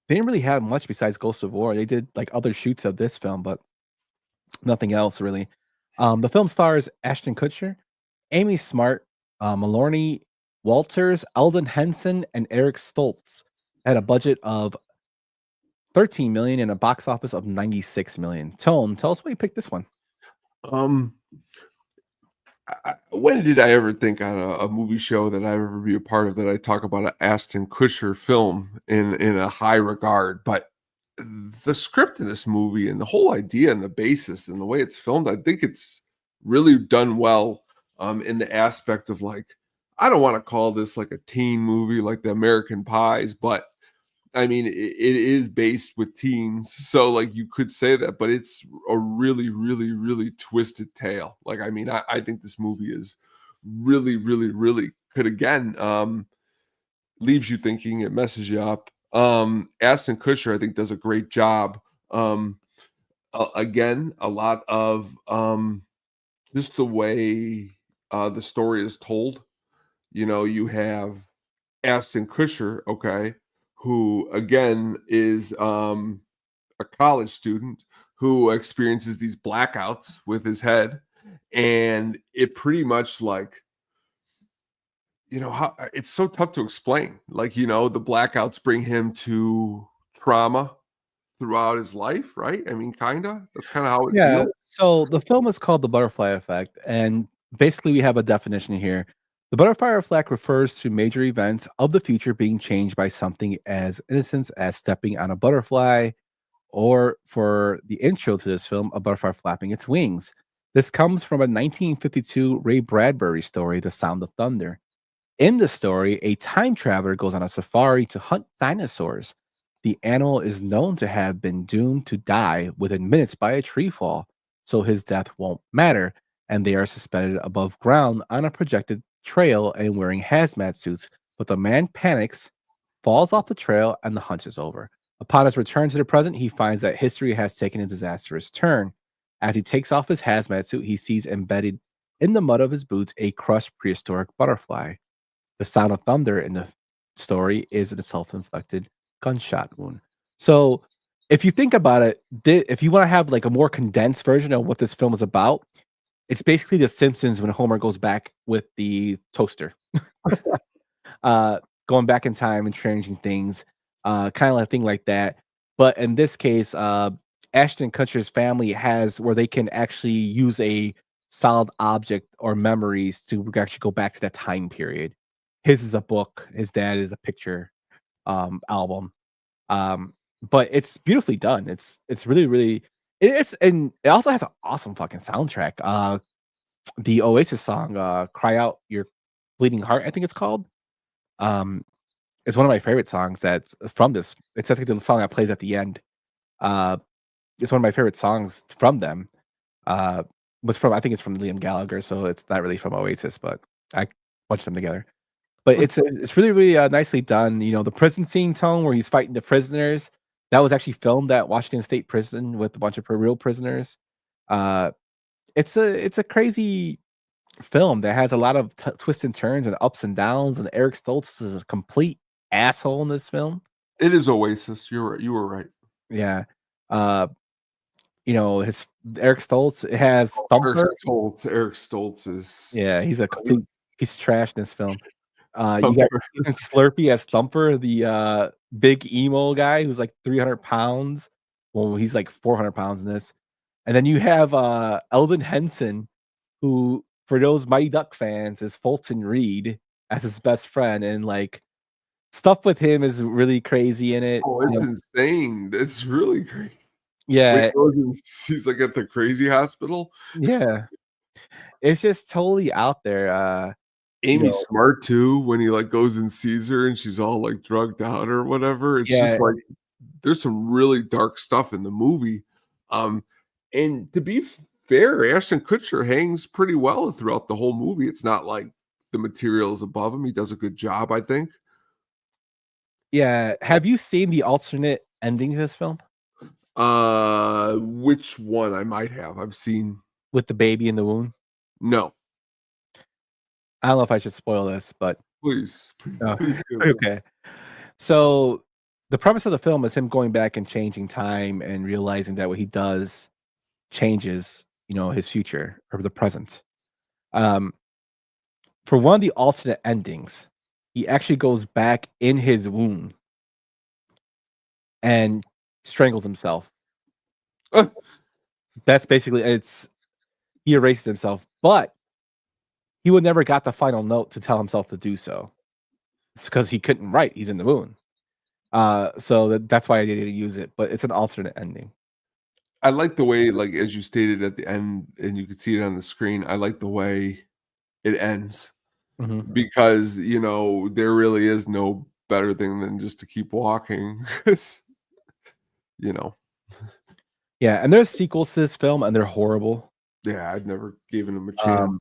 They didn't really have much besides Ghost of War. They did like other shoots of this film, but nothing else really. The film stars Ashton Kutcher, Amy Smart, Maloney Walters, Eldon Henson, and Eric Stoltz. Had a budget of $13 million and a box office of $96 million. Tone, tell us why you picked this one. When did I ever think on a movie show that I ever be a part of that I talk about an Ashton Kutcher film in a high regard? But the script in this movie and the whole idea and the basis and the way it's filmed, I think it's really done well in the aspect of like, I don't want to call this like a teen movie like the American Pies, but I mean, it is based with teens. So like you could say that, but it's a really, really, really twisted tale. Like, I mean, I think this movie is really, really, really could again, leaves you thinking, it messes you up. Ashton Kutcher, I think, does a great job. Again, a lot of just the way the story is told. You have Ashton Kutcher, okay, who again is a college student who experiences these blackouts with his head, and it pretty much like, how it's so tough to explain. Like, the blackouts bring him to trauma throughout his life, right? I mean, kinda. That's kind of how it feels. So the film is called The Butterfly Effect, and basically we have a definition here. The butterfly effect refers to major events of the future being changed by something as innocent as stepping on a butterfly, or for the intro to this film, a butterfly flapping its wings. This comes from a 1952 Ray Bradbury story, The Sound of Thunder. In the story, a time traveler goes on a safari to hunt dinosaurs. The animal is known to have been doomed to die within minutes by a tree fall, so his death won't matter, and they are suspended above ground on a projected trail and wearing hazmat suits, but the man panics, falls off the trail, and the hunt is over. Upon his return to the present, he finds that history has taken a disastrous turn. As he takes off his hazmat suit, he sees embedded in the mud of his boots a crushed prehistoric butterfly. The sound of thunder in the story is a self-inflicted gunshot wound. So if you think about it, if you want to have like a more condensed version of what this film is about, it's basically The Simpsons when Homer goes back with the toaster, going back in time and changing things, kind of like a thing like that. But in this case, Ashton Kutcher's family has where they can actually use a solid object or memories to actually go back to that time period. His is a book. His dad is a picture album. But it's beautifully done. It's really, really. And it also has an awesome fucking soundtrack. The Oasis song, "Cry Out Your Bleeding Heart," I think it's called. It's one of my favorite songs that's from this. It's actually the song that plays at the end. It's one of my favorite songs from them. I think it's from Liam Gallagher, so it's not really from Oasis, but I bunched them together. But it's really, really nicely done. The prison scene tone where he's fighting the prisoners, that was actually filmed at Washington State Prison with a bunch of real prisoners. It's a crazy film that has a lot of twists and turns and ups and downs. And Eric Stoltz is a complete asshole in this film. It is Oasis. You're right. You were right. Yeah. Uh, his Eric Stoltz has Thumper. Eric Stoltz is Yeah, he's a complete he's trash in this film. You got Thumper. Ethan Slurpee as Thumper, the big emo guy who's like 300 pounds. Well, he's like 400 pounds in this. And then you have Eldon Henson, who, for those Mighty Duck fans, is Fulton Reed as his best friend, and like stuff with him is really crazy in it. Oh, it's insane. It's really crazy. Yeah, He's like at the crazy hospital. yeah. It's just totally out there. Amy Smart too, when he like goes and sees her and she's all like drugged out or whatever. It's just like there's some really dark stuff in the movie. And to be fair, Ashton Kutcher hangs pretty well throughout the whole movie. It's not like the material is above him. He does a good job, I think. Yeah. Have you seen the alternate ending to this film? Which one? I might have. I've seen with the baby in the womb. No. I don't know if I should spoil this, but please. Okay. So the premise of the film is him going back and changing time and realizing that what he does changes, his future or the present. For one of the alternate endings, he actually goes back in his womb and strangles himself. That's basically he erases himself, but he would never got the final note to tell himself to do so. It's because he couldn't write. He's in the moon. So that's why I didn't use it, but it's an alternate ending. I like the way, like, as you stated at the end, and you could see it on the screen, I like the way it ends. Mhm. Because, there really is no better thing than just to keep walking. Yeah, and there's sequels to this film, and they're horrible. Yeah, I'd never given him a chance.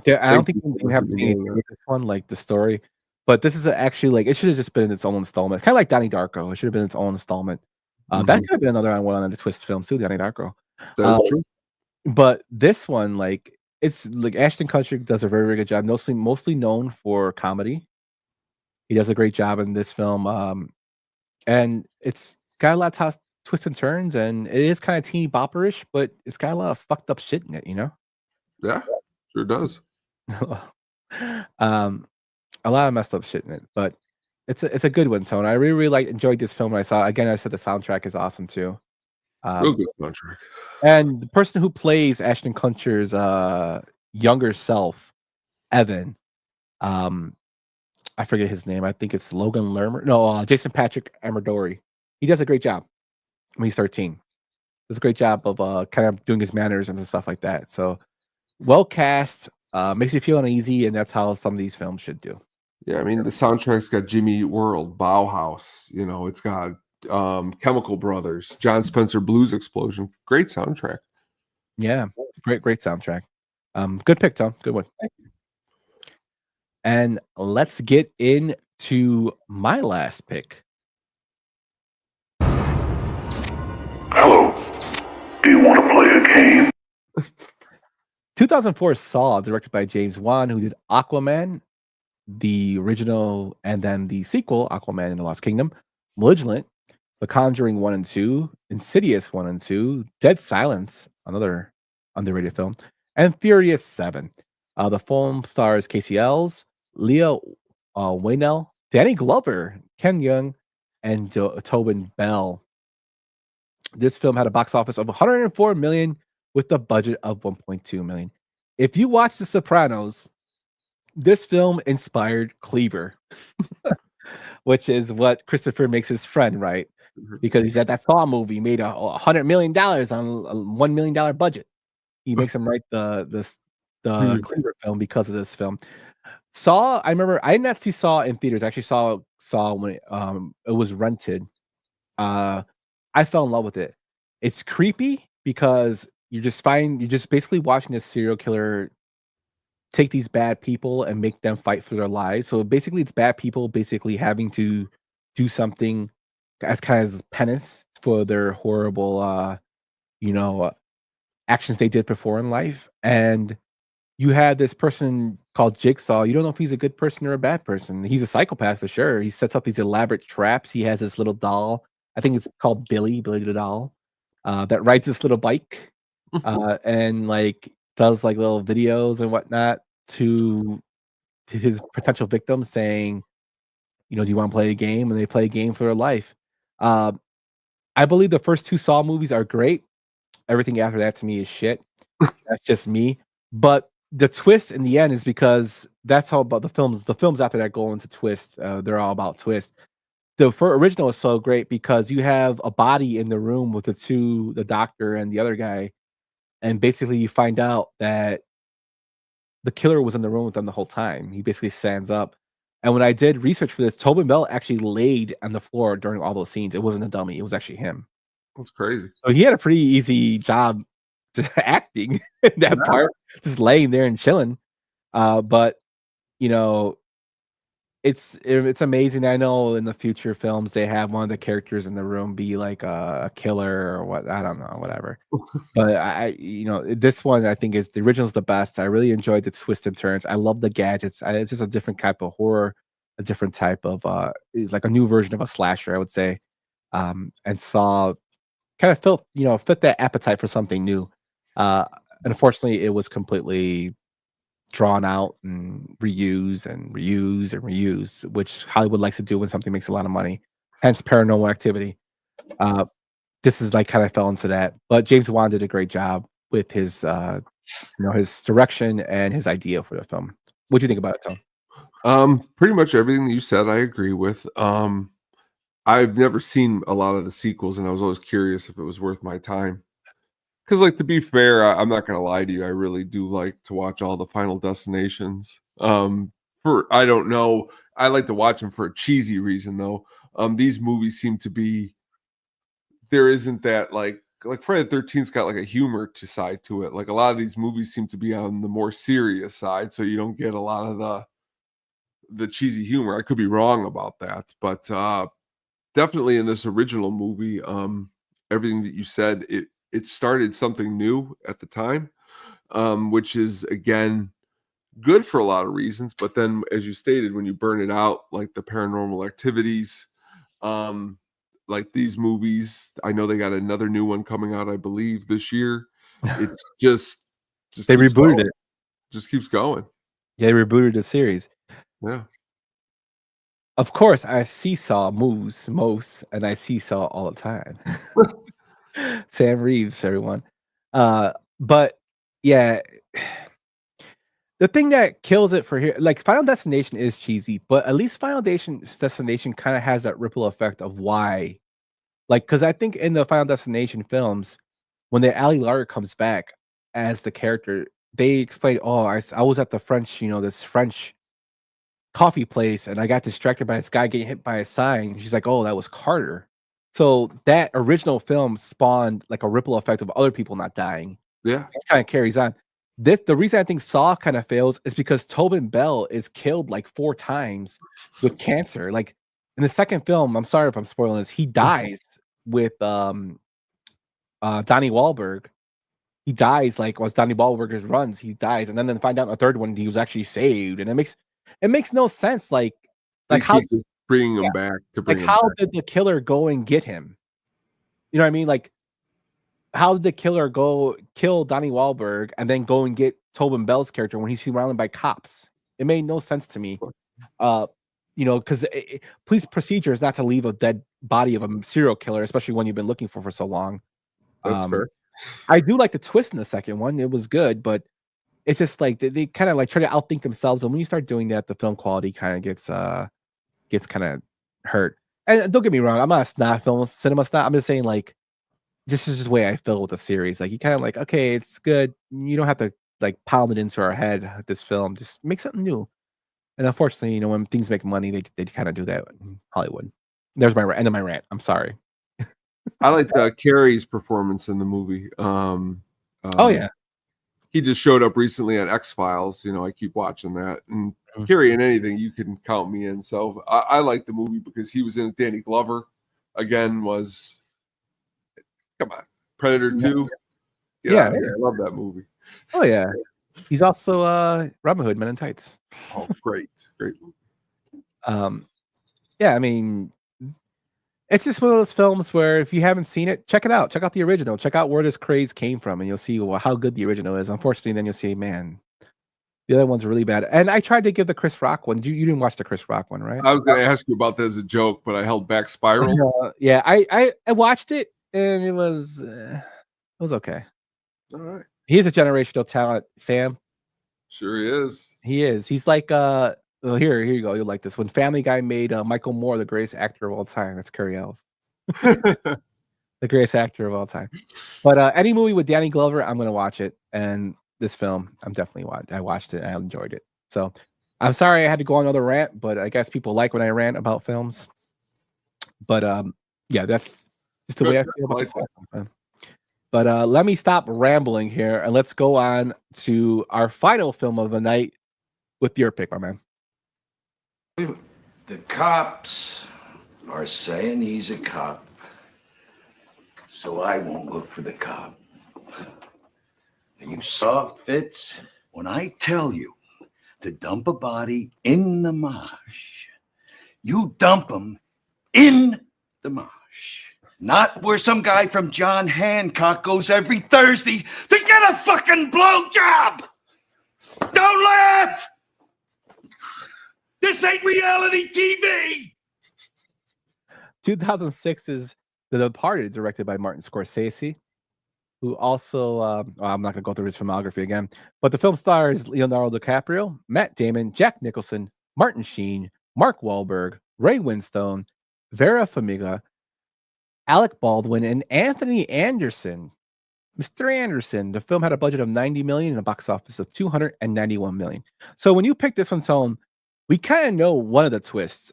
I don't think they have anything with this one, like the story. But this is actually like it should have just been its own installment, kind of like Donnie Darko. It should have been its own installment. That could have been another one on the twist films too, Donnie Darko. That's true. But this one, like, it's like Ashton Kutcher does a very, very good job. Mostly known for comedy. He does a great job in this film, and it's got a lot of twists and turns, and it is kind of teeny bopperish, but it's got a lot of fucked up shit in it, Yeah, sure does. A lot of messed up shit in it, but it's a good one, Tone. I really, really enjoyed this film when I saw it. Again, I said the soundtrack is awesome too. Real good soundtrack. And the person who plays Ashton Kutcher's younger self, Evan, I forget his name. I think it's Logan Lerner. No, Jason Patrick Amadori. He does a great job when he's 13. Does a great job of kind of doing his mannerisms and stuff like that. So well cast, makes you feel uneasy, and that's how some of these films should do. Yeah, I mean the soundtrack's got Jimmy Eat World, Bauhaus. It's got Chemical Brothers, John Spencer Blues Explosion. Great soundtrack. Yeah, great soundtrack. Good pick, Tom. Good one. And let's get into my last pick. Hello. Do you want to play a game? 2004 Saw, directed by James Wan, who did Aquaman, the original, and then the sequel, Aquaman and the Lost Kingdom, Malignant, The Conjuring 1 and 2, Insidious 1 and 2, Dead Silence, another underrated film, and Furious 7. The film stars Casey Ells, Leah Whannell, Danny Glover, Ken Jeong, and Tobin Bell. This film had a box office of $104 million with a budget of $1.2 million. If you watch The Sopranos, this film inspired Cleaver, which is what Christopher makes his friend, right? Because he said that Saw movie made $100 million on a $1 million budget. He makes him write the Cleaver film because of this film. Saw, I remember I did not see Saw in theaters. I actually saw when it was rented. I fell in love with it. It's creepy because you're just basically watching this serial killer take these bad people and make them fight for their lives. So basically it's bad people basically having to do something as kind of penance for their horrible actions they did before in life. And you had this person called Jigsaw. You don't know if he's a good person or a bad person. He's a psychopath for sure. He sets up these elaborate traps. He has this little doll I think it's called Billy the doll, that rides this little bike, and like does like little videos and whatnot to his potential victims, saying, "Do you want to play a game?" And they play a game for their life. Um, I believe the first two Saw movies are great. Everything after that to me is shit. That's just me. But the twist in the end is because that's how about the films. The films after that go into twist. They're all about twist. The original is so great because you have a body in the room with the doctor and the other guy, and basically you find out that the killer was in the room with them the whole time. He basically stands up. And when I did research for this, Tobin Bell actually laid on the floor during all those scenes. It wasn't a dummy. It was actually him. That's crazy. So he had a pretty easy job acting in that part, just laying there and chilling. But you know, it's amazing. I know in the future films they have one of the characters in the room be like a killer or what, I don't know, whatever. But this one I think is the original's the best. I really enjoyed the twists and turns. I love the gadgets. It's just a different type of horror, a different type of like a new version of a slasher, I would say. And Saw kind of fit that appetite for something new. Unfortunately, it was completely drawn out and reuse and reuse and reuse, which Hollywood likes to do when something makes a lot of money. Hence Paranormal Activity. This is like kind of fell into that. But James Wan did a great job with his his direction and his idea for the film. What do you think about it, Tom? Pretty much everything that you said I agree with. I've never seen a lot of the sequels, and I was always curious if it was worth my time. Because, like, to be fair, I'm not going to lie to you. I really do like to watch all the Final Destinations. I don't know. I like to watch them for a cheesy reason, though. These movies seem to be, there isn't that, like Friday the 13th's got like a humor side to it. Like a lot of these movies seem to be on the more serious side, so you don't get a lot of the cheesy humor. I could be wrong about that, but definitely in this original movie, everything that you said, it started something new at the time, which is, again, good for a lot of reasons. But then, as you stated, when you burn it out, like the Paranormal Activities, like these movies, I know they got another new one coming out, I believe, this year. It's just they rebooted it. Just keeps going. Yeah, they rebooted the series. Yeah. Of course, I seesaw moves most, and I seesaw all the time. Sam Reeves, everyone. But yeah, the thing that kills it for here, like Final Destination is cheesy, but at least Final Destination kind of has that ripple effect of why. Like, because I think in the Final Destination films, when the Ali Larter comes back as the character, they explain, "Oh, I was at the French, this French coffee place, and I got distracted by this guy getting hit by a sign." She's like, "Oh, that was Carter." So that original film spawned like a ripple effect of other people not dying. Yeah, it kind of carries on. The reason I think Saw kind of fails is because Tobin Bell is killed like 4 times with cancer. Like in the second film, I'm sorry if I'm spoiling this, he dies with Donnie Wahlberg. He dies like once Donnie Wahlberg runs, he dies, and then find out in the third one he was actually saved, and it makes no sense. Like how bringing him back to bring him how back. did the killer go and get him? You know what I mean? Like, how did the killer go kill Donnie Wahlberg and then go and get Tobin Bell's character when he's surrounded by cops? It made no sense to me. Because police procedure is not to leave a dead body of a serial killer, especially when you've been looking for so long. That's fair. I do like the twist in the second one. It was good, but it's just like they kind of like try to outthink themselves. And when you start doing that, the film quality kind of gets kind of hurt. And don't get me wrong, I'm not a cinema snot. I'm just saying, like, this is just the way I feel with the series. Like, you kind of like, okay, it's good. You don't have to like pound it into our head. This film, just make something new. And unfortunately, when things make money, they kind of do that in Hollywood. There's my end of my rant. I'm sorry. I liked Carrie's performance in the movie. Oh yeah, he just showed up recently on X-Files. I keep watching that, and Carrie in anything you can count me in. So I like the movie because he was in it. Danny Glover again was, come on, Predator 2. Yeah, I love that movie. Oh yeah, he's also Robin Hood, Men in Tights. Oh, great movie. Yeah, I mean, It's just one of those films where if you haven't seen it, check it out. Check out the original. Check out where this craze came from, and you'll see how good the original is. Unfortunately, then you'll see, man, the other one's really bad. And I tried to give the Chris Rock one. You didn't watch the Chris Rock one, right? I was going to ask you about that as a joke, but I held back Spiral. Yeah, I watched it, and it was okay. All right. He's a generational talent, Sam. Sure he is. He is. He's like well, here you go. You'll like this. When Family Guy made Michael Moore the greatest actor of all time, that's Curry Ellis. The greatest actor of all time. But any movie with Danny Glover, I'm gonna watch it. And this film, I watched it and I enjoyed it. So I'm sorry I had to go on another rant, but I guess people like when I rant about films. But yeah, that's just the way I feel about this film. But let me stop rambling here and let's go on to our final film of the night with your pick, my man. The cops are saying he's a cop, so I won't look for the cop. Are you soft, Fitz? When I tell you to dump a body in the marsh, you dump him in the marsh. Not where some guy from John Hancock goes every Thursday to get a fucking blowjob! Don't laugh! This ain't reality TV! 2006 is The Departed, directed by Martin Scorsese, who also, I'm not going to go through his filmography again, but the film stars Leonardo DiCaprio, Matt Damon, Jack Nicholson, Martin Sheen, Mark Wahlberg, Ray Winstone, Vera Farmiga, Alec Baldwin, and Anthony Anderson. Mr. Anderson. The film had a budget of $90 million and a box office of $291 million. So when you pick this one, Tone, we kind of know one of the twists.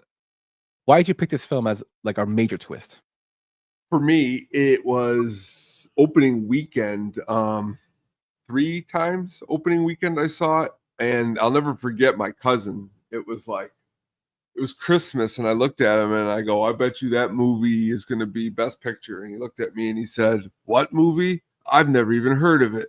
Why did you pick this film as like our major twist? For me, it was opening weekend. 3 times opening weekend I saw it, and I'll never forget my cousin. It was Christmas, and I looked at him and I go, I bet you that movie is going to be Best Picture. And he looked at me and he said, what movie? I've never even heard of it.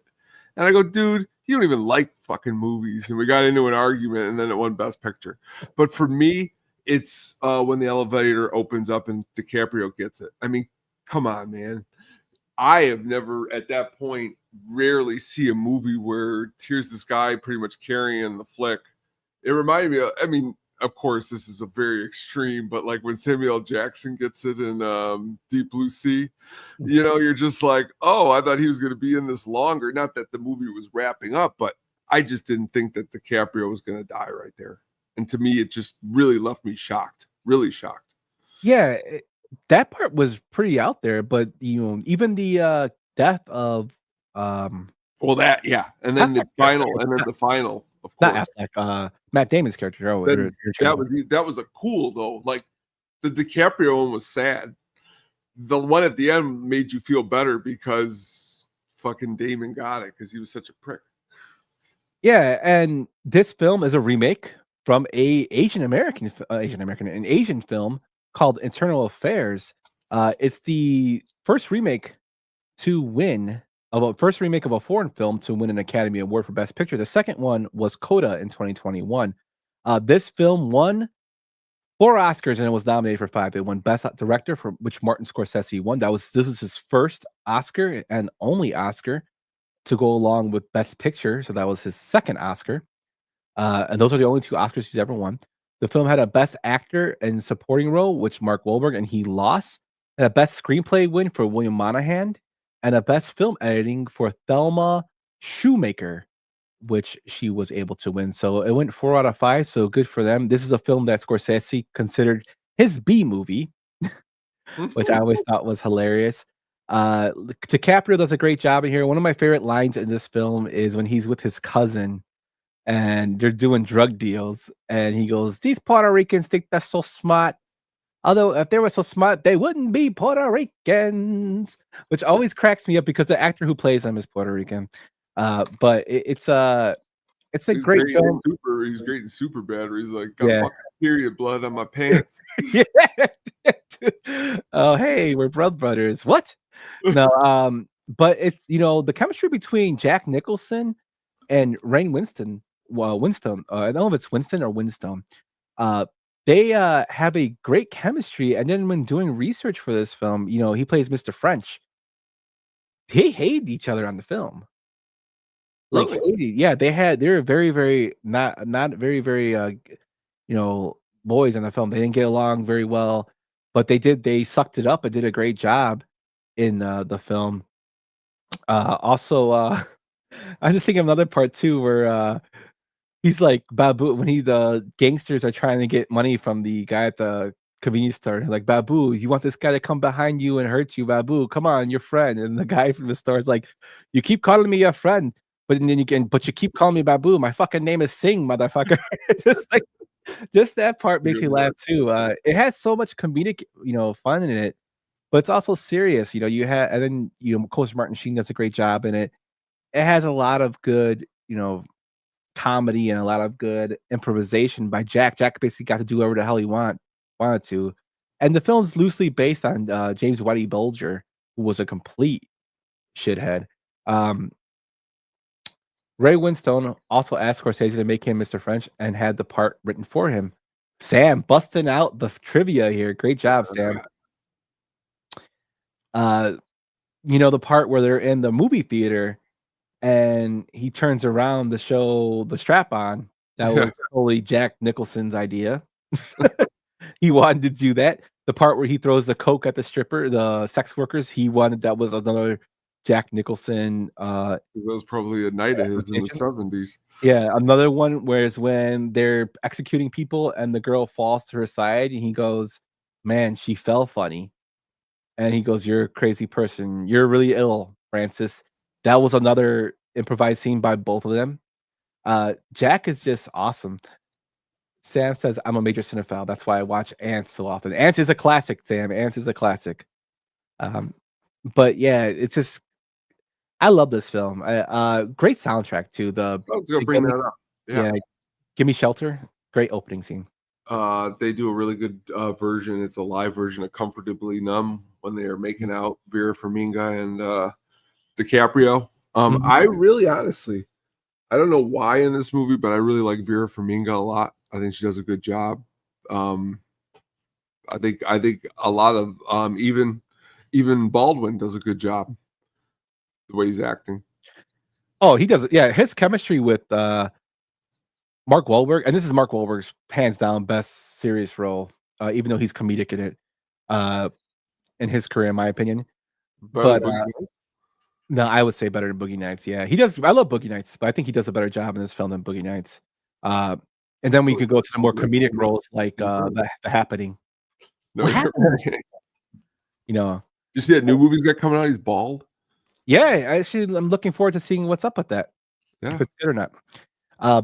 And I go, dude, you don't even like fucking movies. And we got into an argument, and then it won Best Picture. But for me, it's when the elevator opens up and DiCaprio gets it. I mean, come on, man. I have never, at that point, rarely see a movie where here's this guy pretty much carrying the flick. It reminded me of, I mean, of course, this is a very extreme, but like when Samuel L. Jackson gets it in Deep Blue Sea, you know, you're just like, oh, I thought he was going to be in this longer. Not that the movie was wrapping up, but I just didn't think that DiCaprio was going to die right there. And to me, it just really left me shocked, really shocked. Yeah, that part was pretty out there, but you know, even the death of well, that, yeah, and then the final, of course, not Matt Damon's character. Oh, that was a cool though. Like the DiCaprio one was sad. The one at the end made you feel better because fucking Damon got it because he was such a prick. Yeah, and this film is a remake from an Asian film called Internal Affairs. It's the first remake of a foreign film to win an Academy Award for Best Picture. The second one was Coda in 2021. This film won 4 Oscars and it was nominated for 5. It won Best Director, for which Martin Scorsese won. This was his first Oscar and only Oscar to go along with Best Picture. So that was his second Oscar. And those are the only 2 Oscars he's ever won. The film had a Best Actor and Supporting Role, which Mark Wahlberg, and he lost. And a Best Screenplay win for William Monahan. And a Best Film Editing for Thelma Shoemaker, which she was able to win. So it went 4 out of 5, so good for them. This is a film that Scorsese considered his B movie, which I always thought was hilarious. DiCaprio does a great job in here. One of my favorite lines in this film is when he's with his cousin and they're doing drug deals, and he goes, these Puerto Ricans think they're so smart. Although if they were so smart, they wouldn't be Puerto Ricans, which always cracks me up because the actor who plays them is Puerto Rican. But it's a great film. He's great in Superbad, where he's like, got fucking period blood on my pants. Yeah. Oh, hey, we're blood brothers. What? No, but it's, you know, the chemistry between Jack Nicholson and Rainn Winston. I don't know if it's Winston or Winstone. they have a great chemistry. And then when doing research for this film, he plays Mr. French. They hated each other on the film. Like, Really? hated, yeah, they were very, very not very, very boys in the film. They didn't get along very well, but they sucked it up and did a great job in the film. Also, I'm just thinking of another part too where he's like Babu when the gangsters are trying to get money from the guy at the convenience store. Like, Babu, you want this guy to come behind you and hurt you, Babu? Come on, your friend. And the guy from the store is like, you keep calling me your friend, but you keep calling me Babu. My fucking name is Singh, motherfucker. Just that part makes me laugh too. It has so much comedic, fun in it, but it's also serious. And then of course Martin Sheen does a great job in it. It has a lot of good, comedy and a lot of good improvisation by Jack. Jack basically got to do whatever the hell he wanted to. And the film's loosely based on James Whitey Bulger, who was a complete shithead. Ray Winstone also asked Scorsese to make him Mr. French and had the part written for him. Sam busting out the trivia here. Great job, Sam. The part where they're in the movie theater and he turns around to show the strap on. That was totally Jack Nicholson's idea. He wanted to do that. The part where he throws the coke at the sex workers, that was another Jack Nicholson. That was probably a night of his in the 70s. Yeah, another one whereas when they're executing people and the girl falls to her side and he goes, "Man, she fell funny." And he goes, "You're a crazy person. You're really ill, Francis." That was another improvised scene by both of them. Jack is just awesome. Sam says, "I'm a major cinephile. That's why I watch Ants so often." Ants is a classic, Sam. Ants is a classic. But yeah, it's just I love this film. Great soundtrack too. I was gonna bring that up. Yeah, "Give Me Shelter." Great opening scene. They do a really good version. It's a live version of "Comfortably Numb" when they are making out, Vera Farmiga and DiCaprio. I really honestly, I don't know why in this movie, but I really like Vera Farmiga a lot. I think she does a good job. I think a lot of even Baldwin does a good job the way he's acting. Oh, he does it. Yeah, his chemistry with Mark Wahlberg, and this is Mark Wahlberg's hands down best serious role, even though he's comedic in it, in his career, in my opinion. But no, I would say better than Boogie Nights. Yeah, he does. I love Boogie Nights, but I think he does a better job in this film than Boogie Nights. And then we could go to the more comedic roles like the Happening. No, you see that new movie he's got coming out? He's bald. Yeah, I'm looking forward to seeing what's up with that. Yeah, if it's good or not.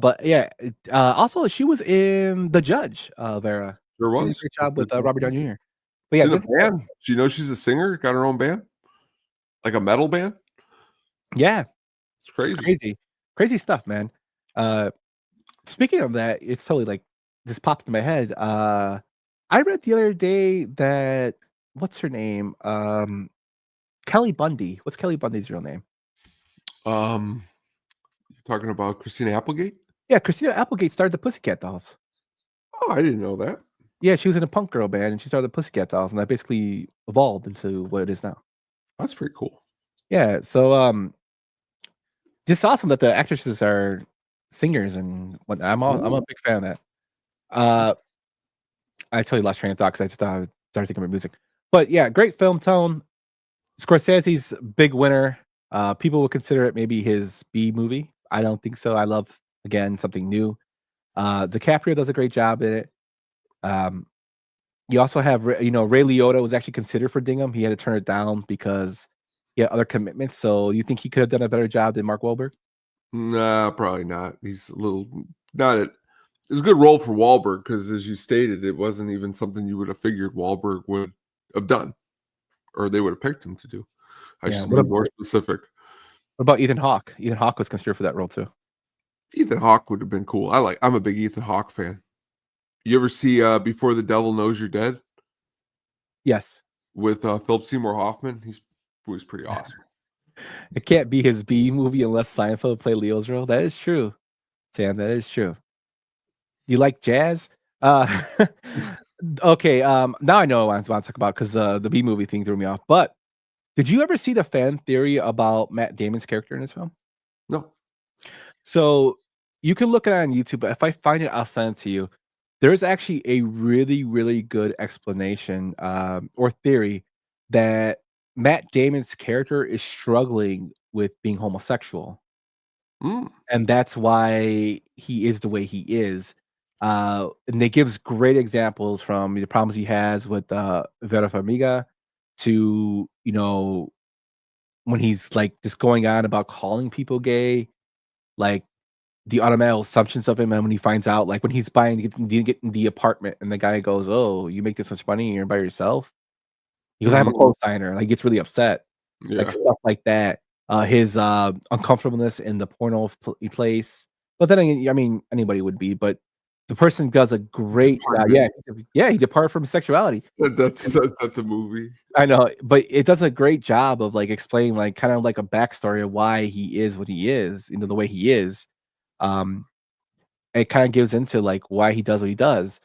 But yeah, also she was in The Judge. Vera. There She did was a great job with Robert Downey Jr. But yeah, in a this band. Do you know she's a singer? Got her own band, like a metal band. Yeah, it's crazy. Crazy stuff, man. Speaking of that, it's totally like just popped in my head. I read the other day that what's her name? Kelly Bundy. What's Kelly Bundy's real name? You're talking about Christina Applegate? Yeah, Christina Applegate started the Pussycat Dolls. Oh, I didn't know that. Yeah, she was in a punk girl band and she started the Pussycat Dolls, and that basically evolved into what it is now. That's pretty cool. Yeah, so just awesome that the actresses are singers and whatnot. I'm a big fan of that. I totally lost train of thought because I just started thinking about music. But yeah, great film tone. Scorsese's big winner. People would consider it maybe his B movie. I don't think so. I love, again, something new. DiCaprio does a great job in it. You also have, Ray Liotta was actually considered for Dingham. He had to turn it down because he had other commitments. So you think he could have done a better job than Mark Wahlberg? Nah, probably not. He's a little not it. It was a good role for Wahlberg because, as you stated, it wasn't even something you would have figured Wahlberg would have done, or they would have picked him to do. I should be more specific. What about Ethan Hawke? Ethan Hawke was considered for that role too. Ethan Hawke would have been cool. I'm a big Ethan Hawke fan. You ever see Before the Devil Knows You're Dead? Yes. With Philip Seymour Hoffman. He was pretty awesome. It can't be his B movie unless Seinfeld played Leo's role. That is true, Sam. That is true. You like jazz? Uh, okay. Now I know what I want to talk about because the B movie thing threw me off. But did you ever see the fan theory about Matt Damon's character in this film? No. So you can look it on YouTube, but if I find it, I'll send it to you. There's actually a really, really good explanation or theory that Matt Damon's character is struggling with being homosexual. Mm. And that's why he is the way he is. And it gives great examples from the problems he has with Vera Farmiga to, when he's like just going on about calling people gay, like the automatic assumptions of him. And when he finds out, like when he's getting the apartment and the guy goes, "Oh, you make this much money and you're by yourself." He goes, "I have a co-signer." Like, he gets really upset. Like, Yeah. stuff like that. His uncomfortableness in the porno place. But then again, I mean, anybody would be, but the person does a great he departed from sexuality. That's a movie. I know, but it does a great job of like explaining like kind of like a backstory of why he is what he is, the way he is. Um, it kind of gives into like why he does what he does.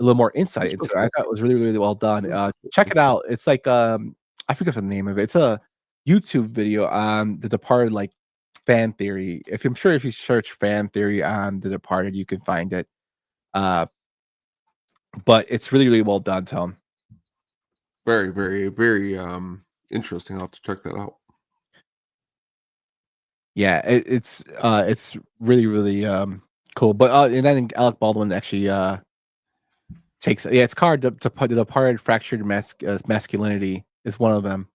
A little more insight into it. I thought it was really, really well done. Check it out. It's like I forget the name of it. It's a YouTube video on The Departed, like fan theory. I'm sure if you search fan theory on The Departed, you can find it. But it's really, really well done, Tom. Very, very, very interesting. I'll have to check that out. Yeah, it's really, really cool. But and then Alec Baldwin actually it's called The Departed Fractured Masculinity is one of them.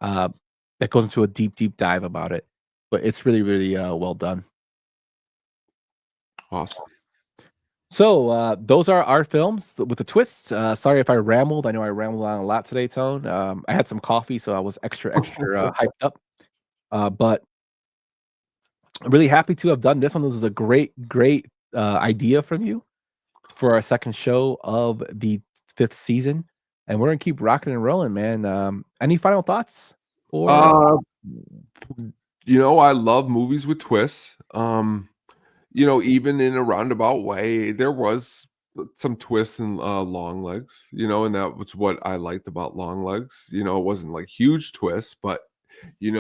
That goes into a deep, deep dive about it. But it's really, really well done. Awesome. So those are our films with the twists. Sorry if I rambled. I know I rambled on a lot today, Tone. I had some coffee, so I was extra hyped up. But I'm really happy to have done this one. This was a great, great idea from you for our second show of the 5th season. And we're going to keep rocking and rolling, man. Any final thoughts? I love movies with twists. Even in a roundabout way, there was some twists in Long Legs, and that was what I liked about Long Legs. It wasn't like huge twists, but the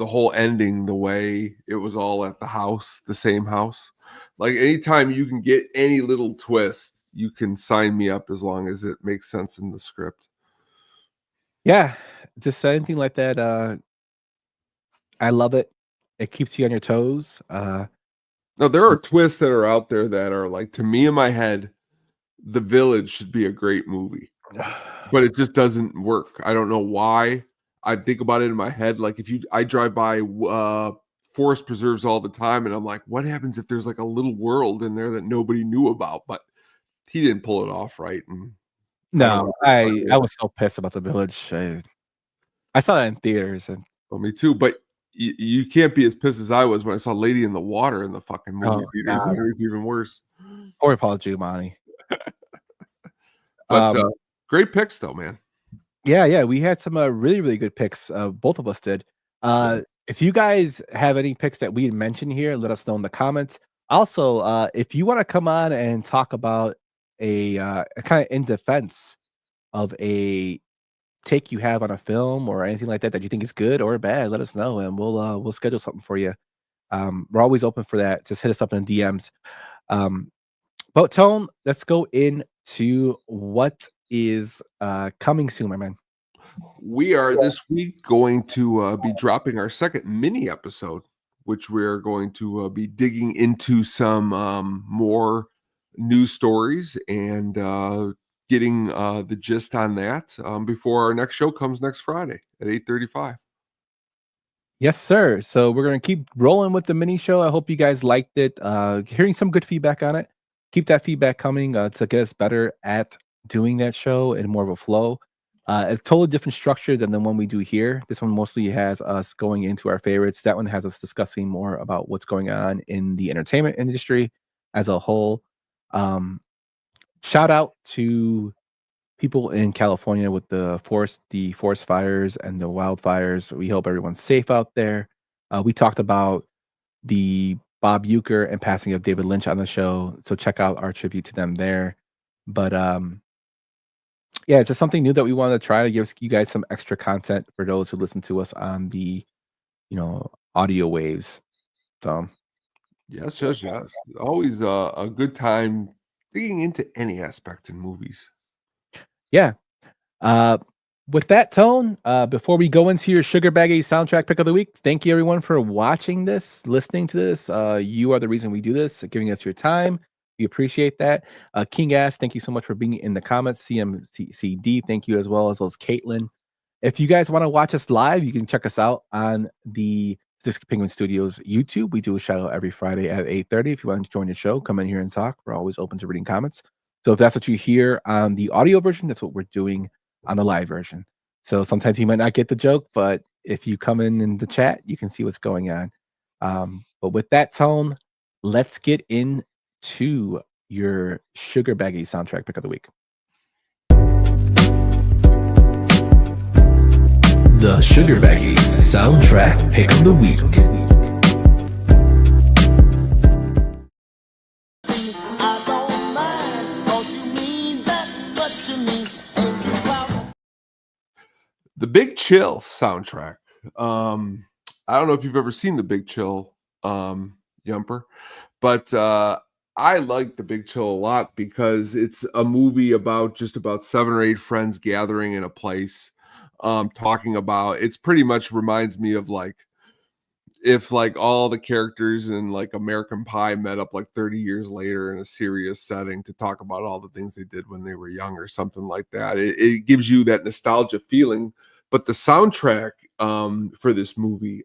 whole ending, the way it was all at the same house. Like, anytime you can get any little twist, you can sign me up as long as it makes sense in the script. Yeah, just anything like that. I love it. It keeps you on your toes. No, there are twists that are out there that are like, to me in my head, The Village should be a great movie, but it just doesn't work. I don't know why. I think about it in my head. Like, I drive by forest preserves all the time, and I'm like, what happens if there's like a little world in there that nobody knew about? But he didn't pull it off right. And no, I was so pissed about The Village. I saw that in theaters, and me too. But you can't be as pissed as I was when I saw Lady in the Water in the fucking movie theaters. It was even worse. Poor Paul Giamatti. But great picks, though, man. Yeah, we had some really, really good picks. Both of us did. If you guys have any picks that we mentioned here, let us know in the comments. Also, if you want to come on and talk about a kind of in defense of a take you have on a film or anything like that you think is good or bad, let us know and we'll schedule something for you. We're always open for that. Just hit us up in DMs. But Tone, let's go into what is coming soon, my man. We are this week going to be dropping our second mini episode, which we're going to be digging into some more news stories and getting the gist on that before our next show comes next Friday at 8:35. Yes, sir. So we're going to keep rolling with the mini show. I hope you guys liked it. Hearing some good feedback on it. Keep that feedback coming to get us better at doing that show in more of a flow. It's totally different structure than the one we do here. This one mostly has us going into our favorites. That one has us discussing more about what's going on in the entertainment industry as a whole. Shout out to people in California with the forest fires and the wildfires. We hope everyone's safe out there. We talked about the Bob Uecker and passing of David Lynch on the show. So check out our tribute to them there. But yeah, it's just something new that we want to try to give you guys some extra content for those who listen to us on the, audio waves. So Yes. Always a good time digging into any aspect in movies. yeah. With that tone, before we go into your Sugar Baggy soundtrack pick of the week, thank you everyone for watching this, listening to this. You are the reason we do this, giving us your time. We appreciate that. King Ass, thank you so much for being in the comments. CMCD, thank you as well as Caitlin. If you guys want to watch us live, you can check us out on the Disc Penguin Studios YouTube. We do a show every Friday at 8:30. If you want to join the show, come in here and talk. We're always open to reading comments. So if that's what you hear on the audio version, that's what we're doing on the live version. So sometimes you might not get the joke, but if you come in the chat, you can see what's going on. But with that tone, let's get into your Sugar Baggy soundtrack pick of the week. The Sugar Baggy soundtrack pick of the week. The Big Chill soundtrack. I don't know if you've ever seen The Big Chill, Yumper, but I like The Big Chill a lot because it's a movie about 7 or 8 friends gathering in a place, talking about. It's pretty much reminds me of if all the characters in American Pie met up 30 years later in a serious setting to talk about all the things they did when they were young or something like that. It gives you that nostalgia feeling. But the soundtrack for this movie,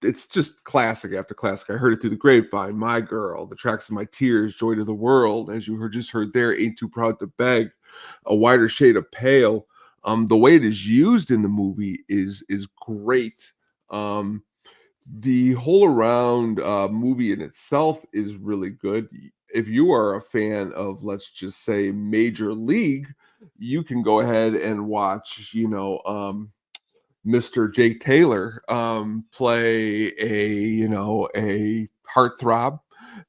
it's just classic after classic. I heard it through the grapevine. My Girl, The Tracks of My Tears, Joy to the World, as you just heard there, Ain't Too Proud to Beg, A Wider Shade of Pale. The way it is used in the movie is great. The whole around movie in itself is really good. If you are a fan of, let's just say, Major League, you can go ahead and watch, Mr. Jake Taylor play a heartthrob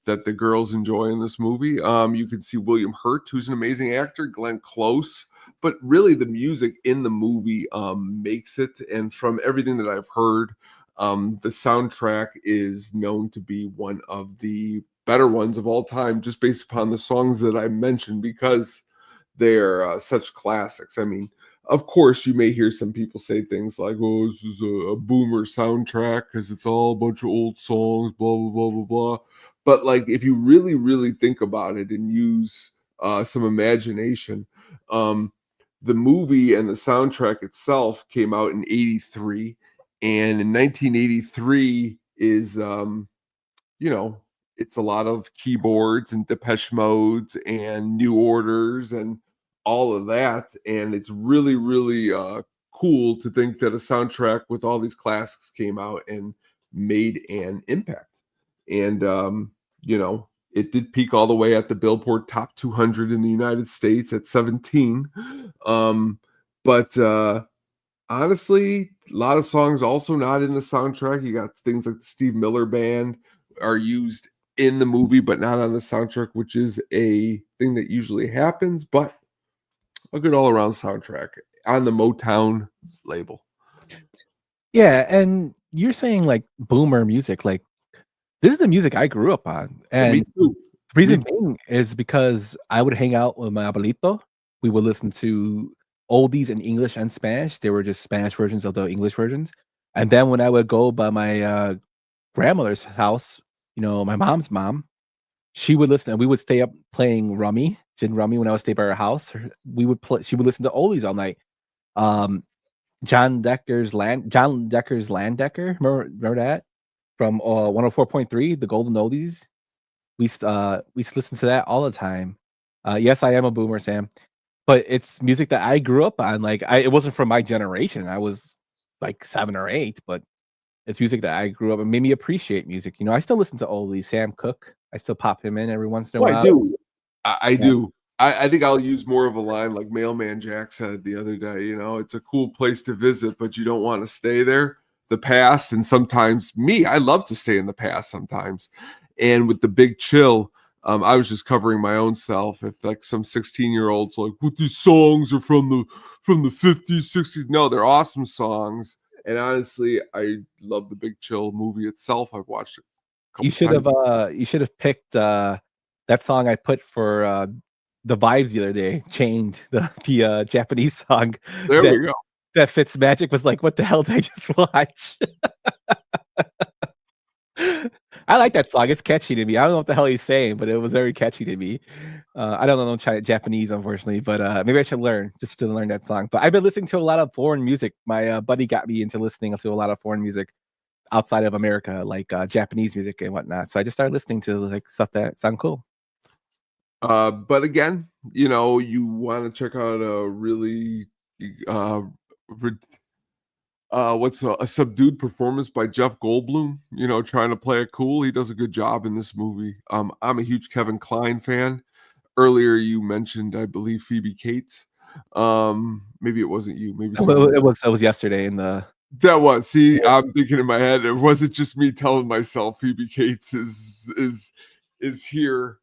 that the girls enjoy in this movie. You can see William Hurt, who's an amazing actor, Glenn Close, but really the music in the movie makes it. And from everything that I've heard, the soundtrack is known to be one of the better ones of all time, just based upon the songs that I mentioned, because they're such classics. I mean, of course, you may hear some people say things like, "Oh, this is a boomer soundtrack because it's all a bunch of old songs, blah, blah, blah, blah, blah." But if you really, really think about it and use some imagination, the movie and the soundtrack itself came out in 83. And in 1983 is, it's a lot of keyboards and Depeche Modes and New Orders and all of that. And it's really, really cool to think that a soundtrack with all these classics came out and made an impact. And, it did peak all the way at the Billboard Top 200 in the United States at 17. But honestly, a lot of songs also not in the soundtrack. You got things like the Steve Miller Band are used in the movie, but not on the soundtrack, which is a thing that usually happens, but a good all-around soundtrack on the Motown label. Yeah, and you're saying boomer music, this is the music I grew up on. And me too. The reason being is because I would hang out with my abuelito. We would listen to oldies in English and Spanish. They were just Spanish versions of the English versions. And then when I would go by my grandmother's house, my mom's mom, she would listen, and we would stay up playing rummy, gin rummy. When I would stay by her house, she would listen to oldies all night. John Decker's Landecker. Remember that from 104.3, the Golden Oldies. We used to listen to that all the time. Yes, I am a boomer, Sam, but it's music that I grew up on. It wasn't from my generation. I was 7 or 8, but it's music that I grew up and made me appreciate music. I still listen to oldies. Sam Cooke, I still pop him in every once in a while. I do. I do. I think I'll use more of a line like Mailman Jack said the other day. It's a cool place to visit, but you don't want to stay there. the past, and sometimes I love to stay in the past sometimes. And with the Big Chill, I was just covering my own self. If like some 16-year-olds like, what, these songs are from the 50s, 60s. No, they're awesome songs. And honestly, I love the Big Chill movie itself. I've watched it a You couple times. you should have picked that song I put for the vibes the other day. Chained, the Japanese song There that we go. that fits magic. Was like, what the hell did I just watch? I like that song. It's catchy to me. I don't know what the hell he's saying, but it was very catchy to me. I don't know Japanese, unfortunately, but maybe I should learn just to learn that song. But I've been listening to a lot of foreign music. My buddy got me into listening to a lot of foreign music outside of America, like Japanese music and whatnot. So I just started listening to like stuff that sound cool. But again, you want to check out a really what's a subdued performance by Jeff Goldblum, trying to play it cool. He does a good job in this movie. I'm a huge Kevin Kline fan. Earlier you mentioned, I believe, Phoebe Cates. Maybe it wasn't you, maybe It was yesterday in the that was. See, I'm thinking in my head, it wasn't just me telling myself Phoebe Cates is here.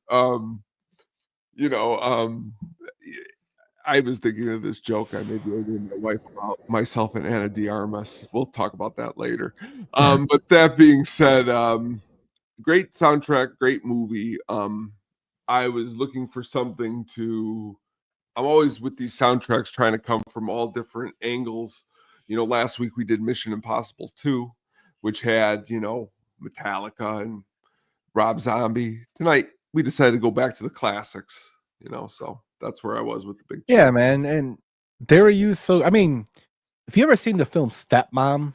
I was thinking of this joke I made with my wife about myself and Anna de Armas. We'll talk about that later. But that being said, great soundtrack, great movie. I was looking for something I'm always with these soundtracks trying to come from all different angles. Last week we did Mission Impossible 2, which had, Metallica and Rob Zombie. Tonight we decided to go back to the classics, so that's where I was with the Big Chill. Yeah, man. And they were used. So, I mean, if you ever seen the film Stepmom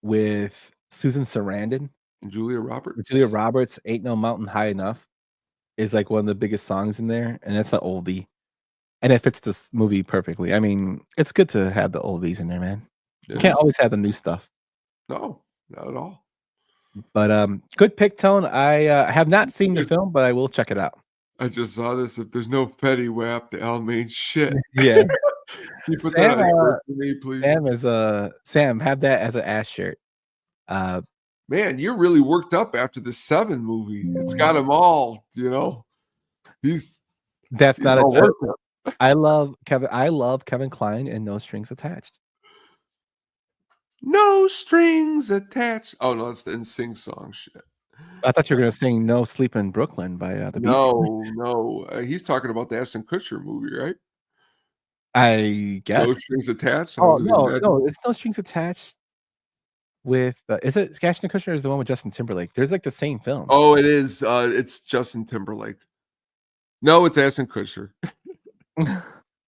with Susan Sarandon and Julia Roberts, Ain't No Mountain High Enough is like one of the biggest songs in there. And that's an oldie. And it fits this movie perfectly. I mean, it's good to have the oldies in there, man. You can't always have the new stuff. No, not at all. But good pick, Tone. I have not seen the film, but I will check it out. I just saw this. If there's no Fetty Wap, the Almain shit. Yeah. Can you put that on a shirt for me, please? Sam, have that as an ass shirt. Man, you're really worked up after the 7 movie. It's got them all, That's not a joke. I love Kevin Kline and No Strings Attached. No strings attached. Oh no, that's the NSYNC song. Shit. I thought you were gonna sing "No Sleep in Brooklyn" by the Beastie Boys. No. He's talking about the Ashton Kutcher movie, right? I guess. No Strings Attached. Oh no, it's No Strings Attached. With is it Ashton Kutcher or is the one with Justin Timberlake? There's like the same film. Oh, it is. It's Justin Timberlake. No, it's Ashton Kutcher.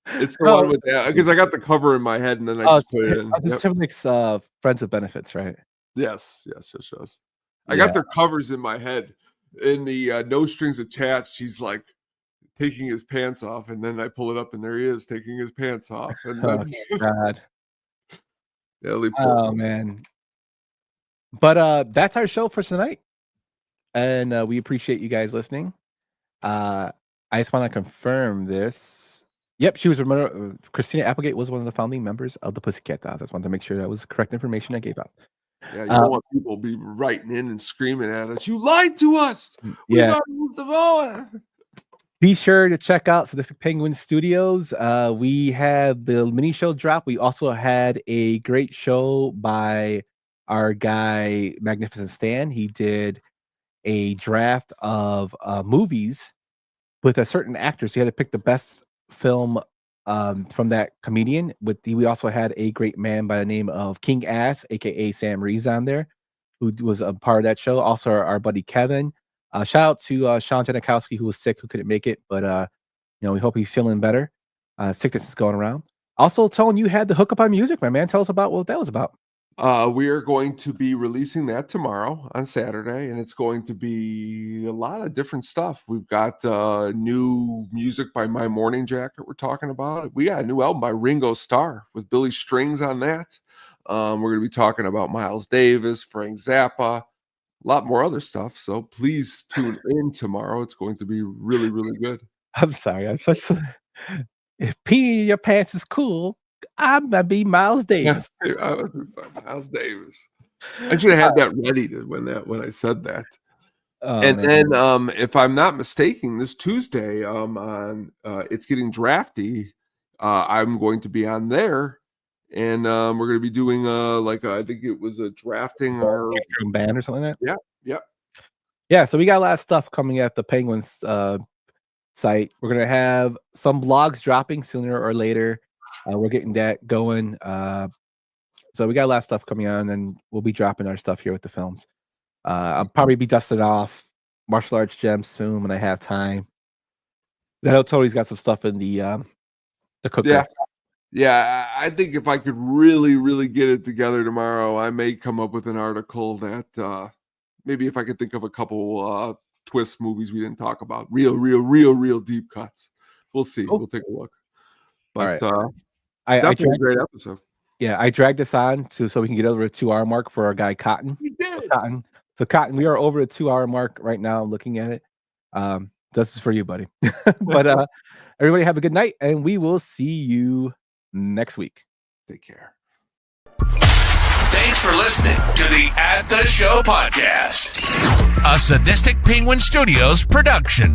It's the one with that because I got the cover in my head and then I just put it in. Timberlake's Friends with Benefits, right? Yes. I got their covers in my head. In the No Strings Attached, he's like taking his pants off, and then I pull it up, and there he is taking his pants off. And that's God. Oh man. But that's our show for tonight, and we appreciate you guys listening. I just want to confirm this. Yep, she was Christina Applegate was one of the founding members of the Pussycat Dolls. I just wanted to make sure that was the correct information I gave out. Yeah, you don't want people to be writing in and screaming at us. You lied to us. We got to move the ball. Be sure to check out Sadistic Penguin Studios. We had the mini show drop. We also had a great show by our guy Magnificent Stan. He did a draft of movies with a certain actor. So he had to pick the best film from that comedian. We also had a great man by the name of King Ass, aka Sam Reeves, on there, who was a part of that show. Also, our buddy Kevin. Shout out to Sean Janikowski, who was sick, who couldn't make it, but we hope he's feeling better. Sickness is going around. Also, Tone, you had the hookup on music, my man. Tell us about what that was about. We are going to be releasing that tomorrow on Saturday, and it's going to be a lot of different stuff. We've got new music by My Morning Jacket we're talking about. We got a new album by Ringo Starr with Billy Strings on that. We're going to be talking about Miles Davis, Frank Zappa, a lot more other stuff. So please tune in tomorrow. It's going to be really, really good. I'm sorry. If peeing in your pants is cool, I'm gonna be Miles Davis. Miles Davis. I should have had that ready when I said that. Man. Then, if I'm not mistaken, this Tuesday, on It's Getting Drafty, I'm going to be on there, and we're going to be doing I think it was a drafting or band or something like that. Yeah. So we got a lot of stuff coming at the Penguins site. We're gonna have some blogs dropping sooner or later. We're getting that going. So we got a lot of stuff coming on, and we'll be dropping our stuff here with the films. I'll probably be dusting off martial arts gems soon when I have time. I know Tony's got some stuff in the cooker. Yeah, I think if I could really, really get it together tomorrow, I may come up with an article that maybe if I could think of a couple twist movies we didn't talk about, real deep cuts. We'll see. We'll take a look. But definitely a great episode. Yeah, I dragged this on so we can get over the 2-hour mark for our guy Cotton. We did. So Cotton, we are over the 2-hour mark right now. I'm looking at it. This is for you, buddy. But everybody have a good night, and we will see you next week. Take care. Thanks for listening to the At the Show podcast, a Sadistic Penguin Studios production.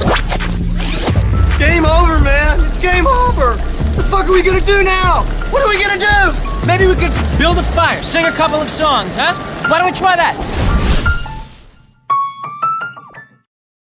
Game over, man. It's game over. What the fuck are we gonna do now? What are we gonna do? Maybe we could build a fire, sing a couple of songs, huh? Why don't we try that?